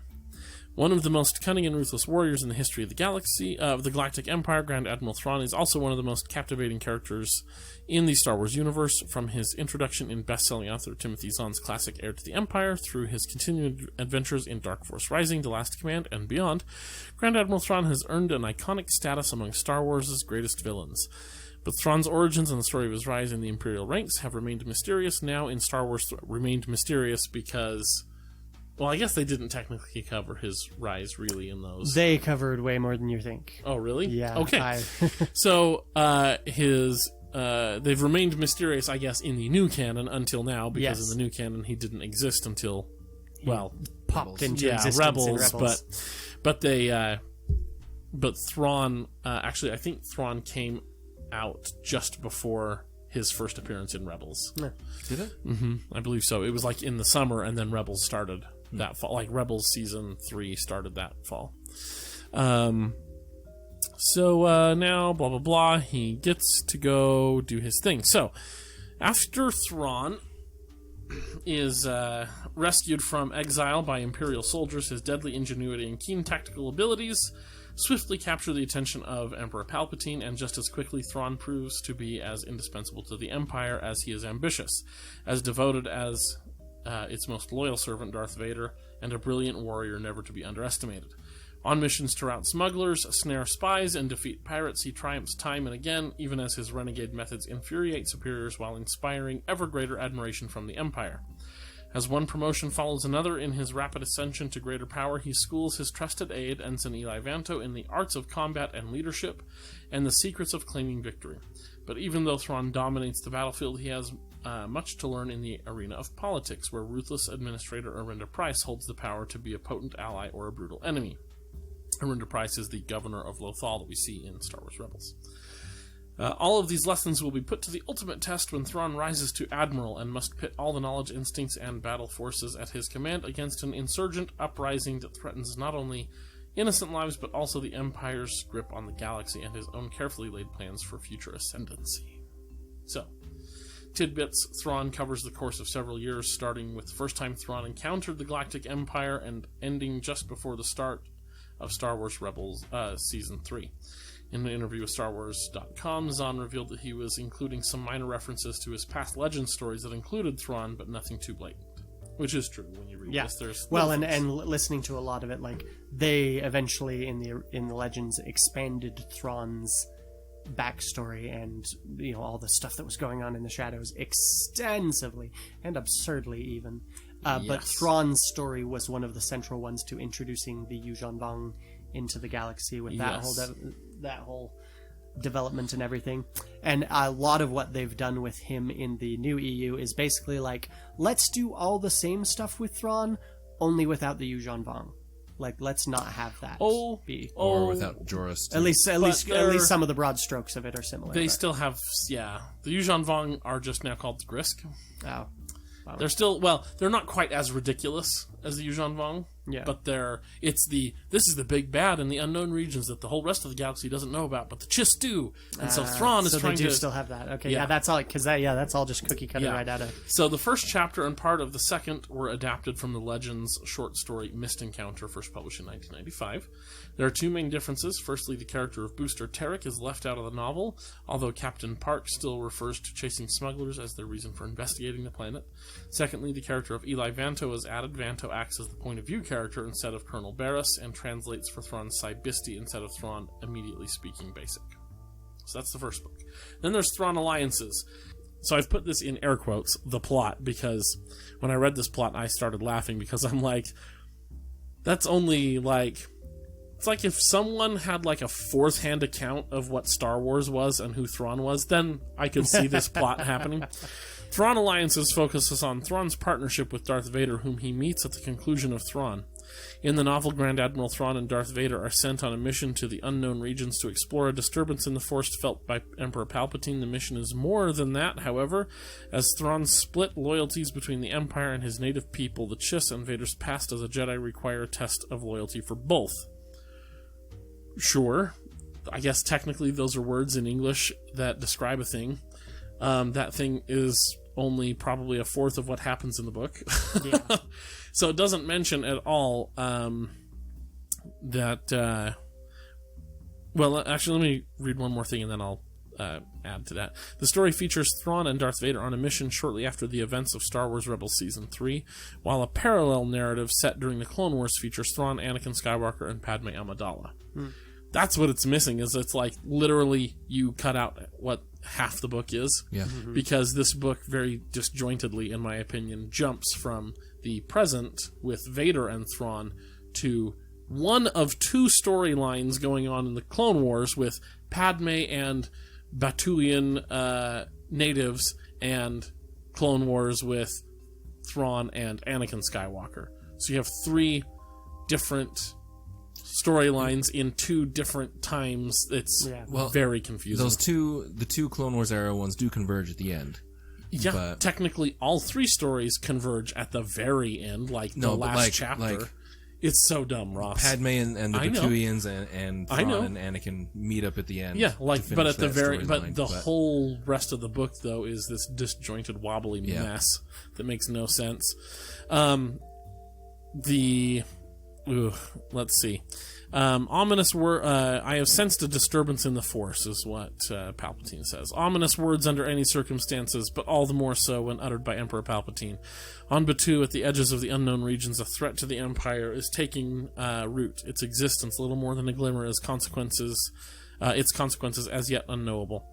One of the most cunning and ruthless warriors in the history of the galaxy, of the Galactic Empire, Grand Admiral Thrawn is also one of the most captivating characters in the Star Wars universe, from his introduction in best-selling author Timothy Zahn's classic Heir to the Empire, through his continued adventures in Dark Force Rising, The Last Command, and beyond. Grand Admiral Thrawn has earned an iconic status among Star Wars' greatest villains. But Thrawn's origins and the story of his rise in the Imperial ranks have remained mysterious. Now in Star Wars, remained mysterious because... Well, I guess they didn't technically cover his rise, really, in those. They covered way more than you think. Oh, really? Yeah. Okay. So, they've remained mysterious, I guess, in the new canon until now, because in the new canon he didn't exist until, well... Popped into existence Rebels, in Rebels. But Thrawn, actually, I think Thrawn came out just before his first appearance in Rebels. Yeah. Did it? Mm-hmm. I believe so. It was like in the summer, and then Rebels started that fall. Like Rebels season 3 started that fall. So now, blah blah blah, he gets to go do his thing. So after Thrawn is rescued from exile by Imperial soldiers, his deadly ingenuity and keen tactical abilities swiftly capture the attention of Emperor Palpatine, and just as quickly Thrawn proves to be as indispensable to the Empire as he is ambitious, as devoted as its most loyal servant Darth Vader, and a brilliant warrior never to be underestimated. On missions to rout smugglers, snare spies, and defeat pirates, he triumphs time and again, even as his renegade methods infuriate superiors while inspiring ever greater admiration from the Empire. As one promotion follows another in his rapid ascension to greater power, he schools his trusted aide, Ensign Eli Vanto, in the arts of combat and leadership, and the secrets of claiming victory. But even though Thrawn dominates the battlefield, he has much to learn in the arena of politics, where ruthless administrator Arinda Pryce holds the power to be a potent ally or a brutal enemy. Arinda Pryce is the governor of Lothal that we see in Star Wars Rebels. All of these lessons will be put to the ultimate test when Thrawn rises to Admiral and must pit all the knowledge, instincts, and battle forces at his command against an insurgent uprising that threatens not only innocent lives but also the Empire's grip on the galaxy and his own carefully laid plans for future ascendancy. So, tidbits. Thrawn covers the course of several years, starting with the first time Thrawn encountered the Galactic Empire and ending just before the start of Star Wars Rebels Season 3. In an interview with StarWars.com, Zahn revealed that he was including some minor references to his past legend stories that included Thrawn, but nothing too blatant. Which is true when you read this. There's and listening to a lot of it, like they eventually in the Legends expanded Thrawn's backstory and all the stuff that was going on in the shadows extensively and absurdly even. But Thrawn's story was one of the central ones to introducing the Yuuzhan Vong into the galaxy with that whole development and everything. And a lot of what they've done with him in the new EU is basically like, let's do all the same stuff with Thrawn, only without the Yuuzhan Vong. Like, let's not have that be. Or without Joruus. At least some of the broad strokes of it are similar. They still have, the Yuuzhan Vong are just now called the Grisk. Oh. They're still, they're not quite as ridiculous as the Yuuzhan Vong, but this is the big bad in the unknown regions that the whole rest of the galaxy doesn't know about, but the Chiss do. And so Thrawn is trying to... So they do still have that. Okay, that's all, because that's all just cookie cutter right out of... So the first chapter and part of the second were adapted from the Legends short story Mist Encounter, first published in 1995. There are two main differences. Firstly, the character of Booster Terek is left out of the novel, although Captain Park still refers to chasing smugglers as their reason for investigating the planet. Secondly, the character of Eli Vanto is added. Vanto acts as the point of view character instead of Colonel Barris, and translates for Thrawn's Cybisti instead of Thrawn immediately speaking basic. So that's the first book. Then there's Thrawn Alliances. So I've put this in air quotes, the plot, because when I read this plot, I started laughing because I'm like, that's only like... It's like if someone had like a fourth-hand account of what Star Wars was and who Thrawn was, then I could see this plot happening. Thrawn Alliances focuses on Thrawn's partnership with Darth Vader, whom he meets at the conclusion of Thrawn. In the novel, Grand Admiral Thrawn and Darth Vader are sent on a mission to the unknown regions to explore a disturbance in the Force felt by Emperor Palpatine. The mission is more than that, however, as Thrawn split loyalties between the Empire and his native people. The Chiss and Vader's past as a Jedi require a test of loyalty for both. Sure, I guess technically those are words in English that describe a thing. That thing is only probably a fourth of what happens in the book. Yeah. So it doesn't mention at all that... actually, let me read one more thing and then I'll add to that. The story features Thrawn and Darth Vader on a mission shortly after the events of Star Wars Rebels Season 3, while a parallel narrative set during the Clone Wars features Thrawn, Anakin Skywalker, and Padme Amidala. That's what it's missing, is it's like literally you cut out what half the book is. Yeah. Because this book very disjointedly, in my opinion, jumps from the present with Vader and Thrawn to one of two storylines going on in the Clone Wars with Padme and Batulian natives, and Clone Wars with Thrawn and Anakin Skywalker. So you have three different storylines in two different times. It's very confusing. The two Clone Wars era ones do converge at the end. Yeah, but technically all three stories converge at the very end, like the last chapter. It's so dumb, Ross. Padme and the Batuians and Thrawn and Anakin meet up at the end. Yeah, but at the very whole rest of the book though is this disjointed, wobbly mess that makes no sense. Let's see. Ominous word. I have sensed a disturbance in the Force, is what Palpatine says. Ominous words under any circumstances, but all the more so when uttered by Emperor Palpatine. On Batuu, at the edges of the unknown regions, a threat to the Empire is taking root. Its existence, little more than a glimmer, its consequences as yet unknowable.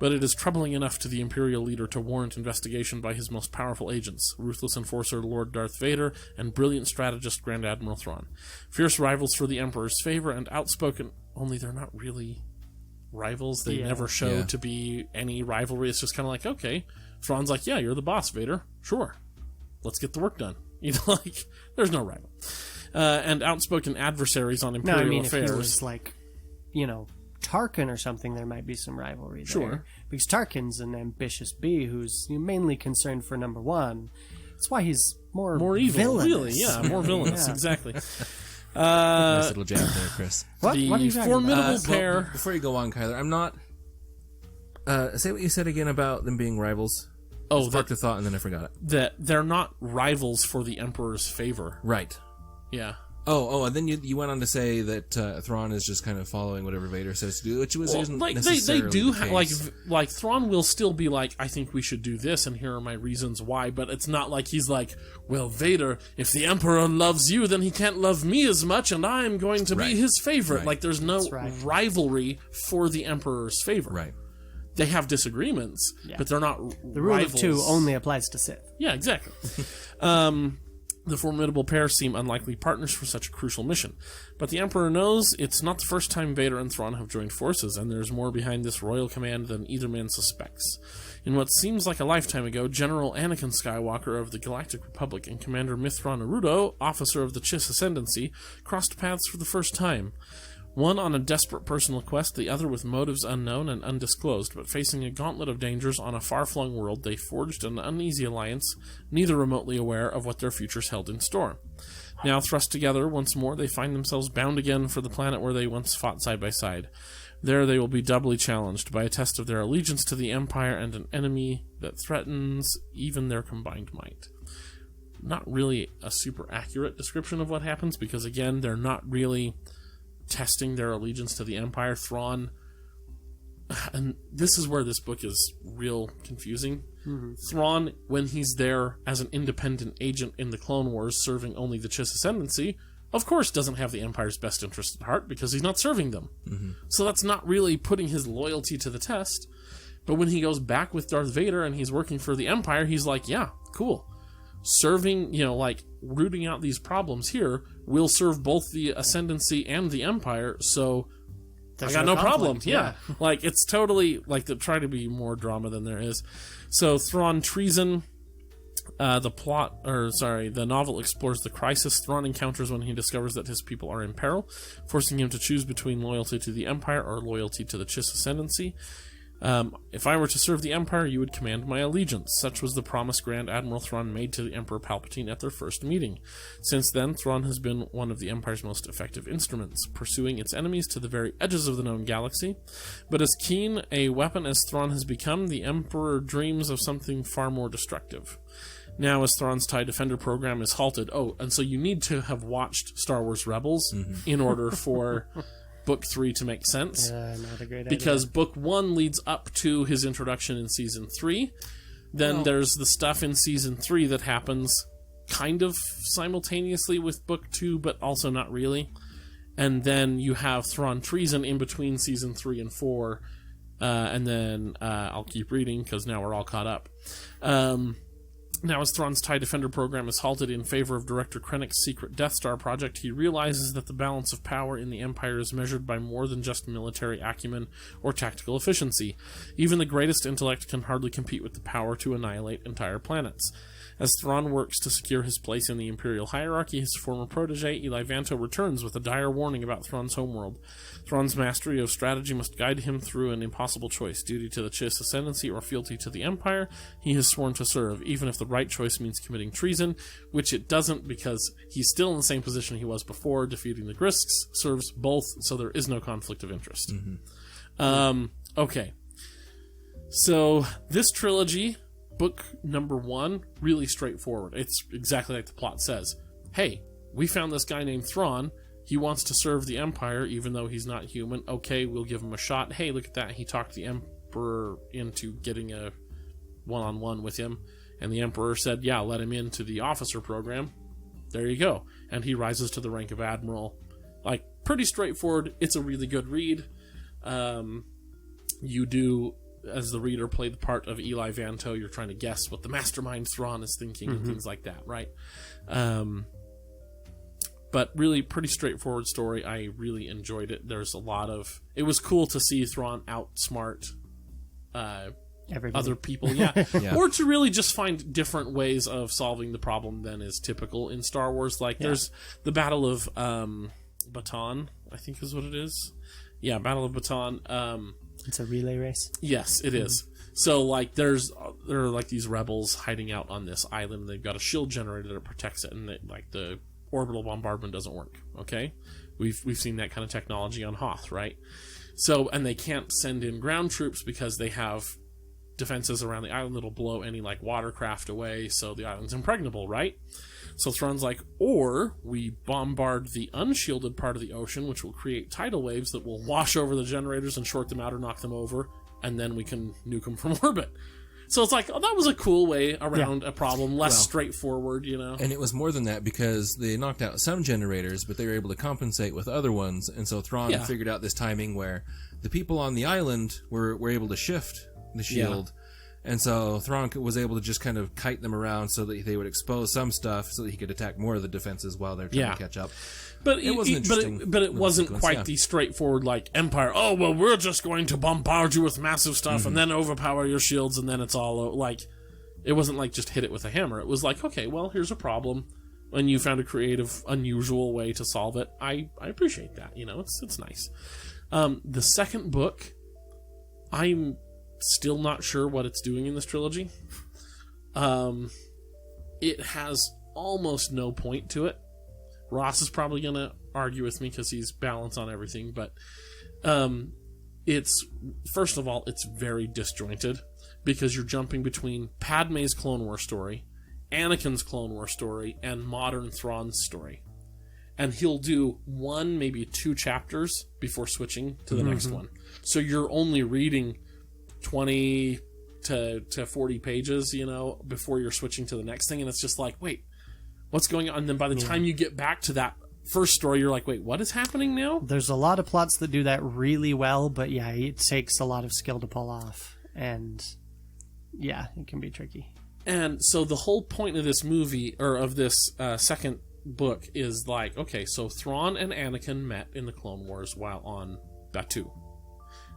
But it is troubling enough to the Imperial leader to warrant investigation by his most powerful agents, ruthless enforcer Lord Darth Vader and brilliant strategist Grand Admiral Thrawn. Fierce rivals for the Emperor's favor and outspoken, only they're not really rivals. They never show to be any rivalry. It's just kind of like, okay, Thrawn's like, yeah, you're the boss, Vader. Sure. Let's get the work done. Like, there's no rival. And outspoken adversaries on Imperial affairs. If he was like, Tarkin or something, there might be some rivalry there. Sure. Because Tarkin's an ambitious bee who's mainly concerned for number one. That's why he's more evil. Villainous. Really, yeah, more villainous, exactly. Nice little jab there, Chris. What are you talking formidable pair. Well, before you go on, Kyler, I'm not... say what you said again about them being rivals. Oh, sparked a thought and then I forgot it. That they're not rivals for the Emperor's favor. Right. Yeah. And then you went on to say that Thrawn is just kind of following whatever Vader says to do, which isn't like necessarily they do the like case. like Thrawn will still be like, I think we should do this, and here are my reasons why. But it's not like he's like, well, Vader, if the Emperor loves you, then he can't love me as much, and I'm going to be his favorite. Right. Like there's no rivalry for the Emperor's favor. Right. They have disagreements, but they're not The rule rivals. of two only applies to Sith. Yeah, exactly. The formidable pair seem unlikely partners for such a crucial mission. But the Emperor knows it's not the first time Vader and Thrawn have joined forces, and there's more behind this royal command than either man suspects. In what seems like a lifetime ago, General Anakin Skywalker of the Galactic Republic and Commander Mitth'raw'nuruodo, officer of the Chiss Ascendancy, crossed paths for the first time. One on a desperate personal quest, the other with motives unknown and undisclosed, but facing a gauntlet of dangers on a far-flung world, they forged an uneasy alliance, neither remotely aware of what their futures held in store. Now thrust together once more, they find themselves bound again for the planet where they once fought side by side. There they will be doubly challenged by a test of their allegiance to the Empire and an enemy that threatens even their combined might. Not really a super accurate description of what happens, because again, they're not really testing their allegiance to the Empire. Thrawn, and this is where this book is real confusing. Thrawn, when he's there as an independent agent in the Clone Wars serving only the Chiss Ascendancy, of course doesn't have the Empire's best interest at heart because he's not serving them. So that's not really putting his loyalty to the test. But when he goes back with Darth Vader and he's working for the Empire, he's like, yeah, cool. Serving, rooting out these problems here will serve both the Ascendancy and the Empire, so I got no problem. Yeah. Like, it's totally, like, they try to be more drama than there is. So, Thrawn treason, the novel explores the crisis Thrawn encounters when he discovers that his people are in peril, forcing him to choose between loyalty to the Empire or loyalty to the Chiss Ascendancy. If I were to serve the Empire, you would command my allegiance. Such was the promise Grand Admiral Thrawn made to the Emperor Palpatine at their first meeting. Since then, Thrawn has been one of the Empire's most effective instruments, pursuing its enemies to the very edges of the known galaxy. But as keen a weapon as Thrawn has become, the Emperor dreams of something far more destructive. Now, as Thrawn's TIE Defender program is halted... Oh, and so you need to have watched Star Wars Rebels in order for... Book 3 to make sense. Not a great because idea. Book 1 leads up to his introduction in Season 3. Then there's the stuff in Season 3 that happens kind of simultaneously with Book 2, but also not really. And then you have Thrawn treason in between Season 3 and 4. And then I'll keep reading because now we're all caught up. Now, as Thrawn's TIE Defender program is halted in favor of Director Krennic's secret Death Star project, he realizes that the balance of power in the Empire is measured by more than just military acumen or tactical efficiency. Even the greatest intellect can hardly compete with the power to annihilate entire planets. As Thrawn works to secure his place in the Imperial hierarchy, his former protege, Eli Vanto, returns with a dire warning about Thrawn's homeworld. Thrawn's mastery of strategy must guide him through an impossible choice, duty to the Chiss Ascendancy or fealty to the Empire he has sworn to serve, even if the right choice means committing treason, which it doesn't because he's still in the same position he was before. Defeating the Grisks serves both, so there is no conflict of interest. Okay. So, this trilogy... Book number 1, really straightforward. It's exactly like the plot says. Hey, we found this guy named Thrawn. He wants to serve the Empire, even though he's not human. Okay, we'll give him a shot. Hey, look at that. He talked the Emperor into getting a one-on-one with him. And the Emperor said, yeah, let him into the officer program. There you go. And he rises to the rank of Admiral. Like, pretty straightforward. It's a really good read. You do... as the reader, play the part of Eli Vanto. You're trying to guess what the mastermind Thrawn is thinking and things like that, right? But really pretty straightforward story. I really enjoyed it. There's a lot of... It was cool to see Thrawn outsmart other people, or to really just find different ways of solving the problem than is typical in Star Wars. Like, there's the Battle of Bataan, I think is what it is. Yeah, Battle of Bataan. It's a relay race. Yes, it is. So, like, there are like these rebels hiding out on this island. They've got a shield generator that protects it, and the orbital bombardment doesn't work. Okay, we've seen that kind of technology on Hoth, right? So, and they can't send in ground troops because they have defenses around the island that'll blow any like watercraft away. So the island's impregnable, right? So Thrawn's like, or we bombard the unshielded part of the ocean, which will create tidal waves that will wash over the generators and short them out or knock them over, and then we can nuke them from orbit. So it's like, oh, that was a cool way around a problem, less straightforward, you know? And it was more than that, because they knocked out some generators, but they were able to compensate with other ones, and so Thrawn figured out this timing where the people on the island were able to shift the shield. And so Thrawn was able to just kind of kite them around so that they would expose some stuff so that he could attack more of the defenses while they're trying to catch up. But it was interesting. But it wasn't quite the straightforward, like, Empire, oh, well, we're just going to bombard you with massive stuff and then overpower your shields and then it's all, like, it wasn't like just hit it with a hammer. It was like, okay, well, here's a problem. And you found a creative, unusual way to solve it. I appreciate that, you know, it's nice. The second book, I'm still not sure what it's doing in this trilogy. It has almost no point to it. Ross is probably going to argue with me because he's balanced on everything, but it's, first of all, it's very disjointed because you're jumping between Padme's Clone War story, Anakin's Clone War story, and modern Thrawn's story. And he'll do 1, maybe 2 chapters before switching to the next one. So you're only reading 20 to 40 pages, you know, before you're switching to the next thing. And it's just like, wait, what's going on? And then by the time you get back to that first story, you're like, wait, what is happening now? There's a lot of plots that do that really well, but yeah, it takes a lot of skill to pull off. And yeah, it can be tricky. And so the whole point of this movie, or of this second book, is like, okay, so Thrawn and Anakin met in the Clone Wars while on Batuu.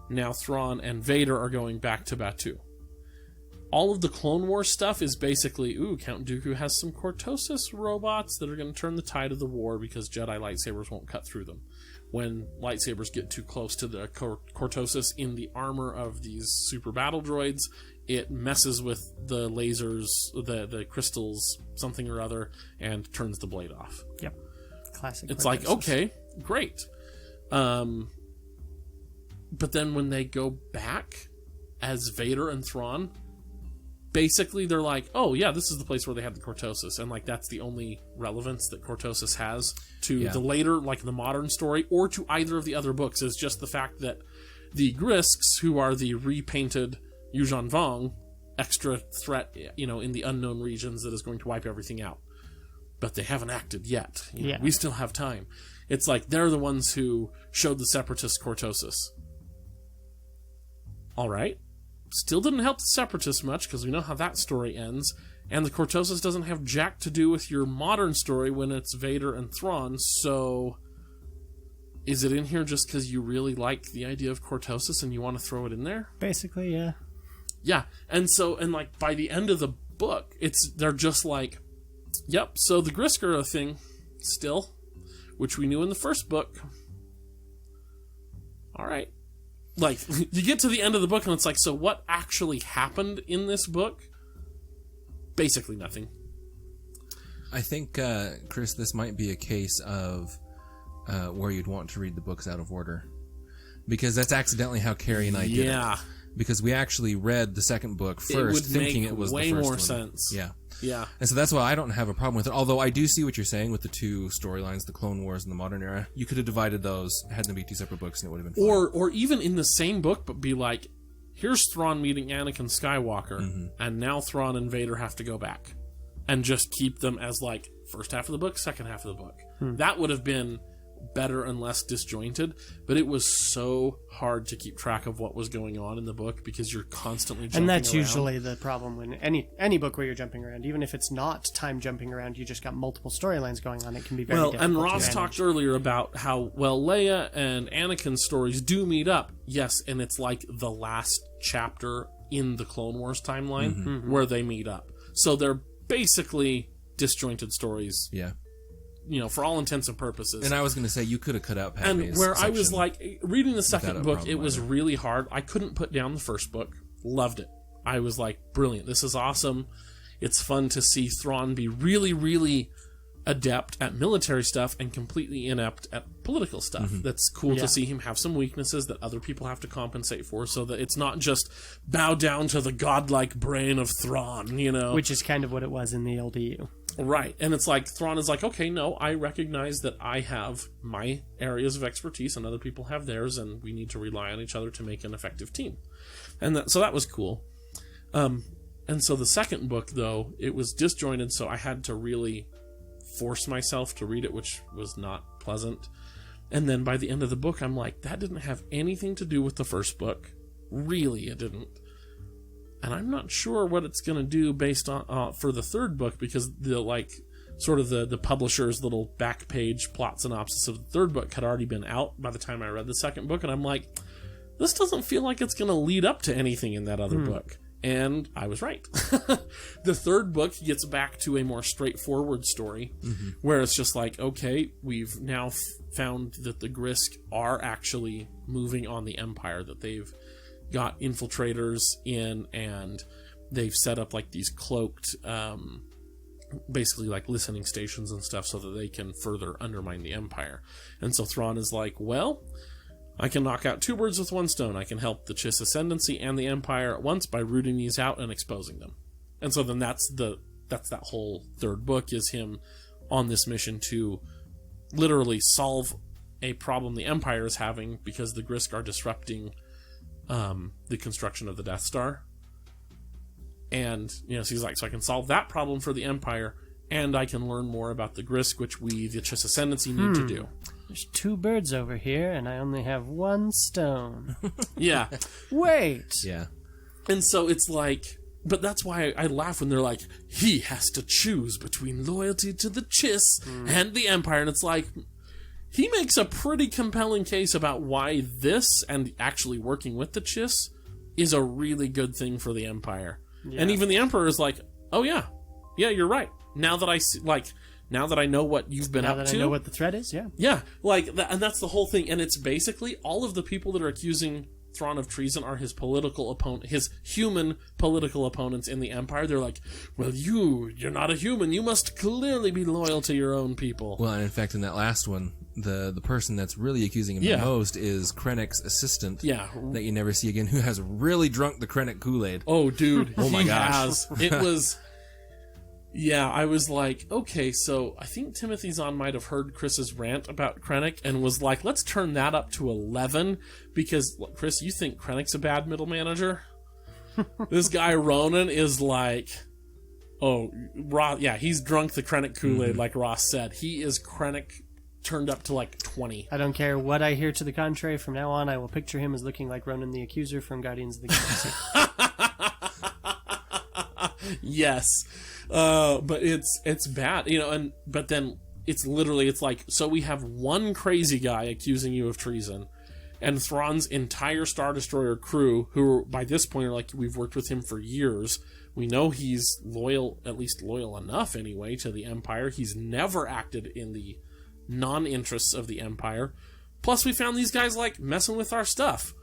Now Thrawn and Vader are going back to Batuu. All of the Clone Wars stuff is basically, Count Dooku has some Cortosis robots that are going to turn the tide of the war because Jedi lightsabers won't cut through them. When lightsabers get too close to the Cortosis in the armor of these super battle droids, it messes with the lasers, the crystals, something or other, and turns the blade off. Yep. Classic. It's like, okay, great. But then when they go back as Vader and Thrawn, basically they're like, oh yeah, this is the place where they had the Cortosis, and like that's the only relevance that Cortosis has to the later, like the modern story, or to either of the other books, is just the fact that the Grisks, who are the repainted Yuuzhan Vong, extra threat, you know, in the unknown regions that is going to wipe everything out. But they haven't acted yet. You know, we still have time. It's like they're the ones who showed the Separatists Cortosis. All right. Still didn't help the Separatists much because we know how that story ends. And the Cortosis doesn't have jack to do with your modern story when it's Vader and Thrawn. So is it in here just because you really like the idea of Cortosis and you want to throw it in there? Basically, yeah. Yeah. And so, and like by the end of the book, they're just like, yep, so the Grisk are a thing still, which we knew in the first book. All right. Like, you get to the end of the book and it's like, so what actually happened in this book? Basically nothing. I think, Chris, this might be a case of where you'd want to read the books out of order. Because that's accidentally how Carrie and I did it. Because we actually read the second book first, thinking it was the first one. It would make way more sense. Yeah. Yeah. And so that's why I don't have a problem with it. Although I do see what you're saying with the two storylines, the Clone Wars and the modern era. You could have divided those, had them be 2 separate books, and it would have been fine. Or even in the same book, but be like, here's Thrawn meeting Anakin Skywalker, and now Thrawn and Vader have to go back. And just keep them as like, first half of the book, second half of the book. That would have been better and less disjointed, but it was so hard to keep track of what was going on in the book because you're constantly jumping around. And that's usually the problem when any book where you're jumping around, even if it's not time jumping around, you just got multiple storylines going on, it can be very difficult. And Ross talked earlier about how, Leia and Anakin's stories do meet up, yes, and it's like the last chapter in the Clone Wars timeline where they meet up. So they're basically disjointed stories. Yeah. You know, for all intents and purposes. And I was going to say, you could have cut out Padme's And where I was like, reading the second book, it was really hard. I couldn't put down the first book. Loved it. I was like, brilliant. This is awesome. It's fun to see Thrawn be really, really adept at military stuff and completely inept at political stuff. That's cool to see him have some weaknesses that other people have to compensate for, so that it's not just bow down to the godlike brain of Thrawn, you know? Which is kind of what it was in the old EU. Right. And it's like, Thrawn is like, okay, no, I recognize that I have my areas of expertise and other people have theirs, and we need to rely on each other to make an effective team. And so that was cool. And so the second book, though, it was disjointed, so I had to really force myself to read it, which was not pleasant. And then by the end of the book, I'm like, that didn't have anything to do with the first book. Really, it didn't. And I'm not sure what it's going to do based on for the third book, because the publisher's little back page plot synopsis of the third book had already been out by the time I read the second book, and I'm like, this doesn't feel like it's going to lead up to anything in that other book. And I was right. The third book gets back to a more straightforward story, where it's just like, okay, we've now found that the Grisk are actually moving on the Empire, that they've got infiltrators in, and they've set up like these cloaked basically like listening stations and stuff so that they can further undermine the Empire. And so Thrawn is like, well, I can knock out two birds with one stone. I can help the Chiss Ascendancy and the Empire at once by rooting these out and exposing them. And so then that's that whole third book, is him on this mission to literally solve a problem the Empire is having, because the Grisk are disrupting the construction of the Death Star. And, so he's like, so I can solve that problem for the Empire, and I can learn more about the Grisk, which we, the Chiss Ascendancy, need to do. There's two birds over here, and I only have one stone. Yeah. Wait! Yeah. And so it's like, but that's why I laugh when they're like, he has to choose between loyalty to the Chiss and the Empire. And it's like, he makes a pretty compelling case about why this, and actually working with the Chiss, is a really good thing for the Empire. Yeah. And even the Emperor is like, oh yeah, you're right. Now that I see, now that I know what you've been up to. Now that I know what the threat is, yeah. Yeah, and that's the whole thing. And it's basically all of the people that are accusing Thrawn of treason are his political opponent, his human political opponents in the Empire. They're like, well, you're not a human. You must clearly be loyal to your own people. Well, and in fact, in that last one, the person that's really accusing him the most is Krennic's assistant. Yeah. That you never see again, who has really drunk the Krennic Kool-Aid. Oh, dude. Oh my gosh. It was... Yeah, I was like, okay, so I think Timothy Zahn might have heard Chris's rant about Krennic and was like, let's turn that up to 11, because, Chris, you think Krennic's a bad middle manager? This guy, Ronan, is like, he's drunk the Krennic Kool-Aid, like Ross said. He is Krennic turned up to like 20. I don't care what I hear to the contrary. From now on, I will picture him as looking like Ronan the Accuser from Guardians of the Galaxy. Yes. But it's bad, but then it's like, so we have one crazy guy accusing you of treason, and Thrawn's entire Star Destroyer crew, who by this point are like, we've worked with him for years. We know he's loyal, at least loyal enough anyway, to the Empire. He's never acted in the non-interests of the Empire. Plus we found these guys like messing with our stuff.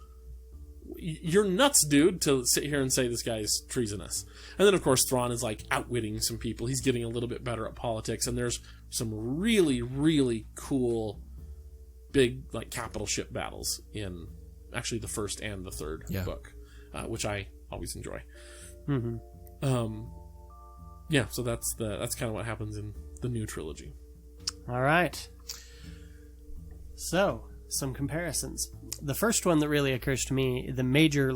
You're nuts, dude, to sit here and say this guy's treasonous. And then, of course, Thrawn is, like, outwitting some people. He's getting a little bit better at politics, and there's some really, really cool big, like, capital ship battles in, actually, the first and the third book, which I always enjoy. Mm-hmm. So that's kind of what happens in the new trilogy. All right. So, some comparisons. The first one that really occurs to me, the major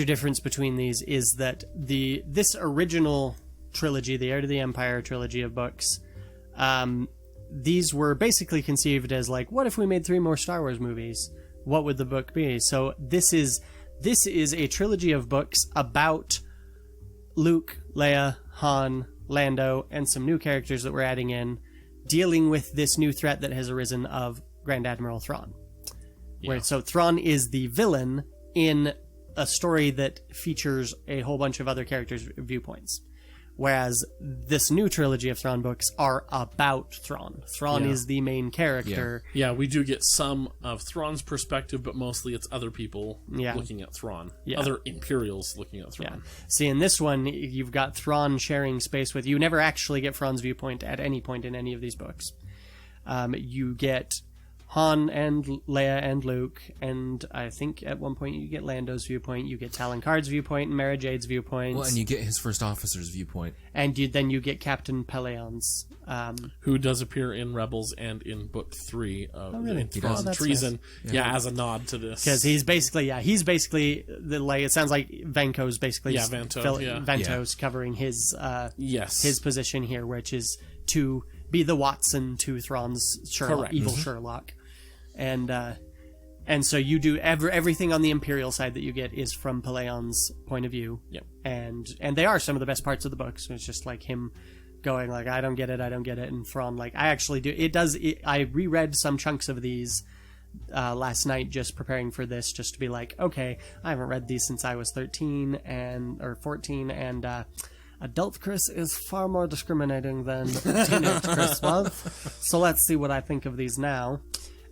difference between these is that this original trilogy, the Heir to the Empire trilogy of books, these were basically conceived as like, what if we made 3 more Star Wars movies? What would the book be? So this is a trilogy of books about Luke, Leia, Han, Lando, and some new characters that we're adding in, dealing with this new threat that has arisen of Grand Admiral Thrawn. So Thrawn is the villain in a story that features a whole bunch of other characters' viewpoints. Whereas this new trilogy of Thrawn books are about Thrawn. Thrawn is the main character. Yeah, we do get some of Thrawn's perspective, but mostly it's other people looking at Thrawn. Yeah. Other Imperials looking at Thrawn. Yeah. See, in this one, you've got Thrawn sharing space with... You never actually get Thrawn's viewpoint at any point in any of these books. You get Han and Leia and Luke, and I think at one point you get Lando's viewpoint, you get Talon Karrde's viewpoint, and Mara Jade's viewpoint. Well, and you get his first officer's viewpoint. And then you get Captain Pellaeon's. Who does appear in Rebels and in Book 3 of Thrawn's Treason. Nice. Yeah, as a nod to this. Because he's basically it sounds like Vanko's basically Vanto's covering his his position here, which is to be the Watson to Thrawn's Sherlock, evil Sherlock. And so you do everything on the Imperial side that you get is from Pellaeon's point of view. Yep. And they are some of the best parts of the book. So it's just like him going like, I don't get it, and Thrawn like, I actually do. I reread some chunks of these last night just preparing for this, just to be like, okay, I haven't read these since I was 13 or 14, and adult Chris is far more discriminating than teenage Chris was. So let's see what I think of these now.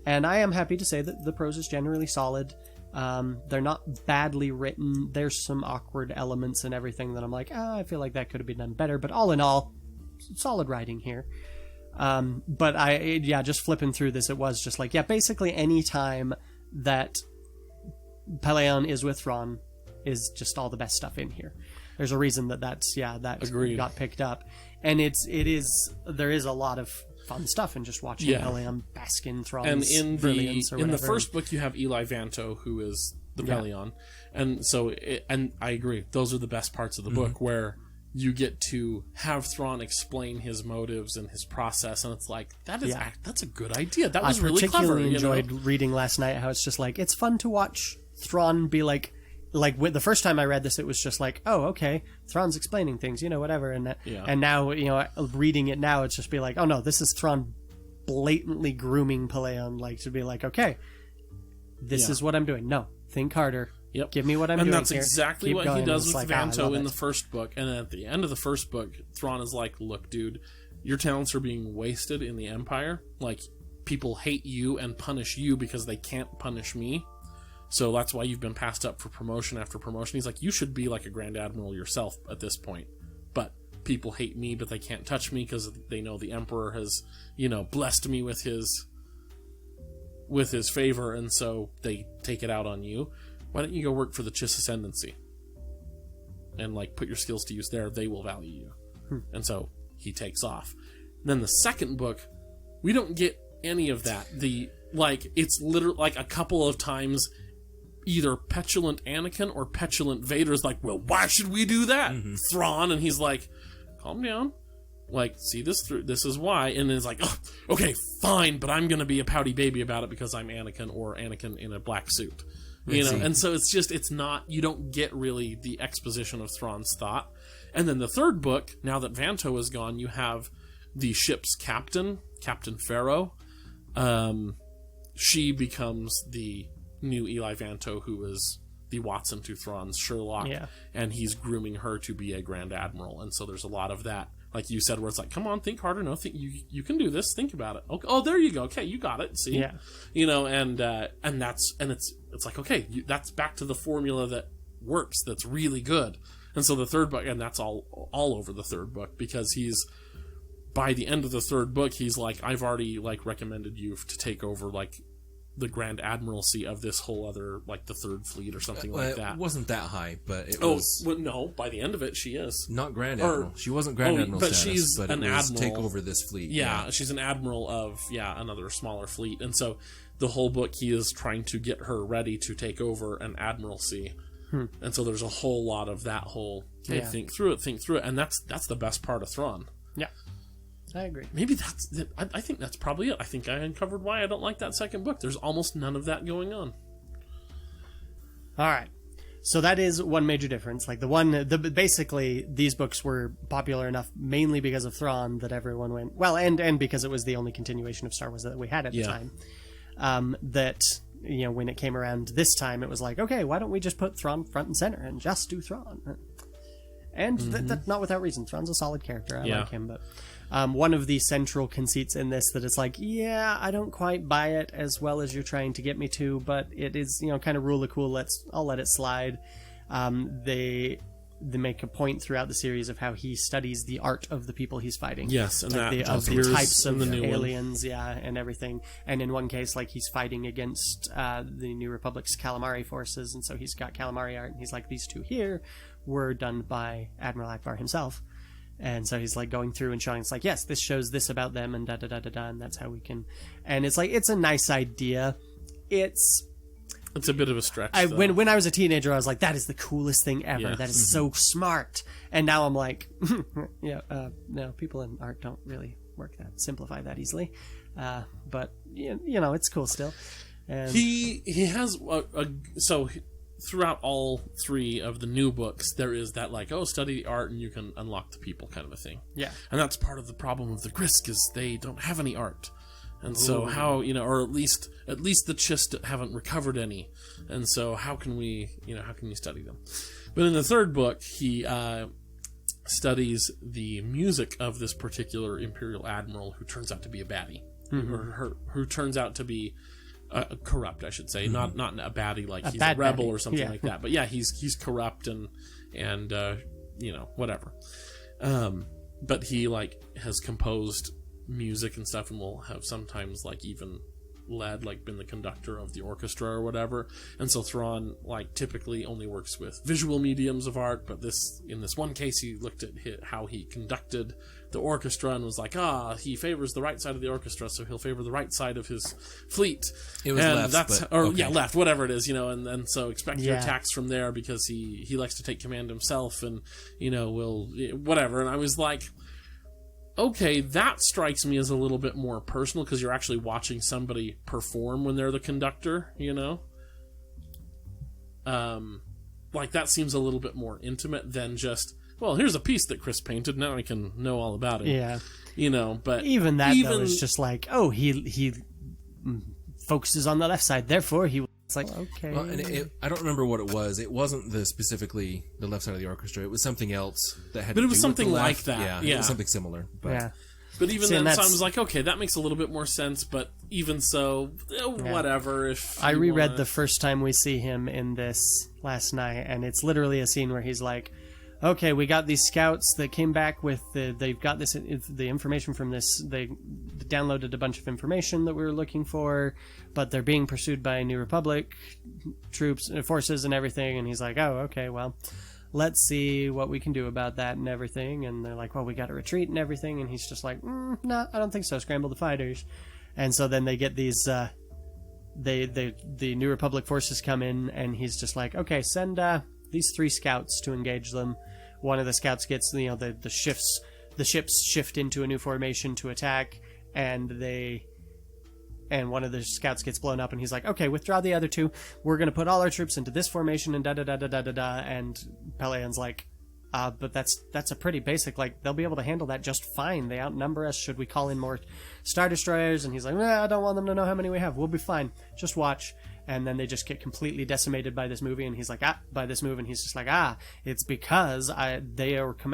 And I am happy to say that the prose is generally solid. They're not badly written. There's some awkward elements and everything that I'm like, I feel like that could have been done better. But all in all, solid writing here. But just flipping through this, it was just like, basically any time that Pellaeon is with Thrawn is just all the best stuff in here. There's a reason that Agreed. got picked up. And there is a lot of fun stuff in just watching Pellaeon bask in Thrawn's brilliance or whatever. In the first book, you have Eli Vanto, who is the Pellaeon. And so, and I agree, those are the best parts of the book, where you get to have Thrawn explain his motives and his process, and it's like, that's a good idea. That was really clever. I particularly enjoyed reading last night how it's just like, it's fun to watch Thrawn be like the first time I read this, it was just like, oh, okay, Thrawn's explaining things, whatever. And now, reading it now, it's just be like, oh no, this is Thrawn blatantly grooming Pellaeon, like to be like, okay, this is what I'm doing. No, think harder. Yep. Give me what I'm doing. And that's here. exactly Keep what going. he does with like, Vanto in the first book. And then at the end of the first book, Thrawn is like, look, dude, your talents are being wasted in the Empire. Like, people hate you and punish you because they can't punish me. So that's why you've been passed up for promotion after promotion. He's like, you should be like a Grand Admiral yourself at this point. But people hate me, but they can't touch me because they know the Emperor has, blessed me with his favor, and so they take it out on you. Why don't you go work for the Chiss Ascendancy? And, put your skills to use there. They will value you. And so he takes off. And then the second book, we don't get any of that. It's literally, a couple of times, either petulant Anakin or petulant Vader's like, well, why should we do that, Thrawn? And he's like, calm down. See this through. This is why. And then it's like, oh, okay, fine, but I'm going to be a pouty baby about it because I'm Anakin, or Anakin in a black suit. And so it's not, you don't get really the exposition of Thrawn's thought. And then the third book, now that Vanto is gone, you have the ship's captain, Captain Pharaoh. She becomes the new Eli Vanto, who is the Watson to Thrawn's Sherlock, and he's grooming her to be a Grand Admiral. And so there's a lot of that, like you said, where it's like, come on, think harder. No, you can do this. Think about it. Okay, oh, there you go. Okay, you got it. See, and it's like, okay, that's back to the formula that works. That's really good. And so the third book, and that's all over the third book, because by the end of the third book, he's like, I've already recommended you to take over the Grand Admiralcy of this whole other, the Third Fleet or something like that. It wasn't that high, but it was... Well, no, by the end of it, she is. Not Grand Admiral. She wasn't Grand Admiral but status, she's but an it was admiral. Take over this fleet. Yeah, she's an admiral of, another smaller fleet. And so the whole book, he is trying to get her ready to take over an admiralty. And so there's a whole lot of that whole, hey, think through it. And that's the best part of Thrawn. Yeah. I agree. Maybe I think that's probably it. I think I uncovered why I don't like that second book. There's almost none of that going on. All right. So that is one major difference. Basically, these books were popular enough mainly because of Thrawn that everyone went, well, and because it was the only continuation of Star Wars that we had at the time. That, when it came around this time, it was like, okay, why don't we just put Thrawn front and center and just do Thrawn? And that's not without reason. Thrawn's a solid character. I like him, but... one of the central conceits in this that it's like, I don't quite buy it as well as you're trying to get me to, but it is, kind of rule of cool. I'll let it slide. they make a point throughout the series of how he studies the art of the people he's fighting. Yes, and like that of the appears types in of the new one. aliens, and everything. And in one case, like he's fighting against the New Republic's calamari forces, and so he's got calamari art, and he's like, these two here were done by Admiral Akbar himself. And so he's like going through and showing, it's like, yes, this shows this about them, and da-da-da-da-da, and that's how we can... And it's like, it's a nice idea. It's a bit of a stretch, when I was a teenager, I was like, that is the coolest thing ever. Yeah. That is so smart. And now I'm like, no, people in art don't really simplify that easily. But, it's cool still. And He has so throughout all three of the new books, there is that like, study the art and you can unlock the people kind of a thing. Yeah. And that's part of the problem of the Grisk is they don't have any art. And so how, or at least the Chist haven't recovered any. And so how can we study them? But in the third book, he studies the music of this particular Imperial Admiral who turns out to be a baddie. Or who turns out to be corrupt, I should say. Not a baddie like he's a rebel or something like that. But yeah, he's corrupt and whatever. But he like has composed music and stuff, and will have sometimes like even been the conductor of the orchestra or whatever. And so Thrawn like typically only works with visual mediums of art, but in this one case he looked at how he conducted the orchestra and was like, he favors the right side of the orchestra, so he'll favor the right side of his fleet. It was left, whatever it is, and so expect your attacks from there because he likes to take command himself, and will whatever. And I was like, okay, that strikes me as a little bit more personal because you're actually watching somebody perform when they're the conductor, like that seems a little bit more intimate than just, well, here's a piece that Chris painted, now I can know all about it. Yeah. But even that though is just like, he focuses on the left side, therefore he... It's like, okay. Well, and I don't remember what it was. It wasn't specifically the left side of the orchestra. It was something else that had. But it was something with the like left. that. Yeah, it was something similar. But. Yeah. But even then, so I was like, okay, that makes a little bit more sense. But even so, whatever. If I reread the first time we see him in this last night, and it's literally a scene where he's like, okay, we got these scouts that came back with they've got the information from this. They downloaded a bunch of information that we were looking for, but they're being pursued by New Republic troops and forces and everything. And he's like, oh, okay, well, let's see what we can do about that and everything. And they're like, well, we got to retreat and everything. And he's just like, no, I don't think so. Scramble the fighters. And so then they get these, the New Republic forces come in, and he's just like, okay, send these 3 scouts to engage them. One of the scouts gets, the ships shift into a new formation to attack, and one of the scouts gets blown up, and he's like, okay, withdraw the other 2. We're going to put all our troops into this formation, and da-da-da-da-da-da-da. And Pelayan's like, but that's a pretty basic, like, they'll be able to handle that just fine. They outnumber us. Should we call in more Star Destroyers? And he's like, I don't want them to know how many we have. We'll be fine. Just watch. And then they just get completely decimated by this movie, and he's like, by this move, and he's just like, it's because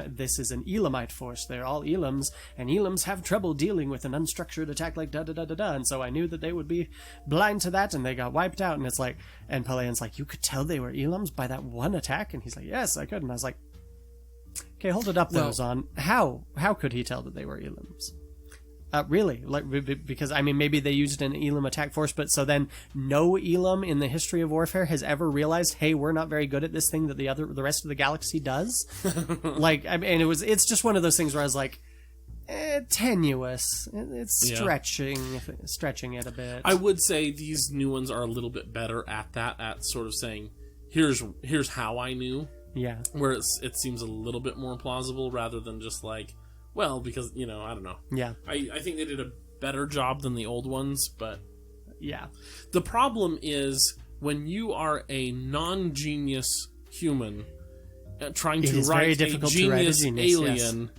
this is an Elamite force. They're all Elams, and Elams have trouble dealing with an unstructured attack like da-da-da-da-da, and so I knew that they would be blind to that, and they got wiped out. And it's like, and Pelayan's like, you could tell they were Elams by that one attack? And he's like, yes, I could. And I was like, okay, hold it up there, Zahn. How could he tell that they were Elams? Really? Because, I mean, maybe they used an Elam attack force, but so then no Elam in the history of warfare has ever realized, hey, we're not very good at this thing that the rest of the galaxy does? It's just one of those things where I was like, tenuous. It's stretching it a bit. I would say these new ones are a little bit better at that, at sort of saying, here's how I knew. Yeah. Where it seems a little bit more plausible rather than just like, well, because, I don't know. Yeah. I think they did a better job than the old ones, but... Yeah. The problem is, when you are a non-genius human trying to write a genius alien,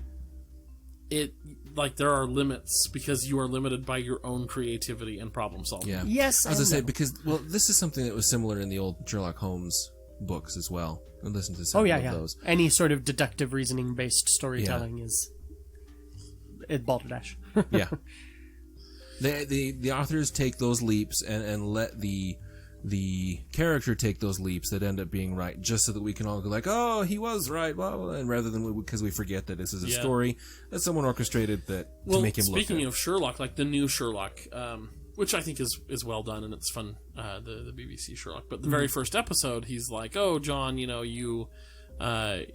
there are limits because you are limited by your own creativity and problem solving. Yeah. Yes, as I say, because, this is something that was similar in the old Sherlock Holmes books as well. I listened to some of those. Any sort of deductive reasoning-based storytelling is... balderdash. Yeah. The authors take those leaps and let the the character take those leaps that end up being right, just so that we can all go like, oh, he was right, blah, blah, blah, and rather than because we forget that this is a story that someone orchestrated that to make him look good. Speaking of Sherlock, like the new Sherlock, which I think is well done and it's fun, the BBC Sherlock, but the very first episode, he's like, oh, John, you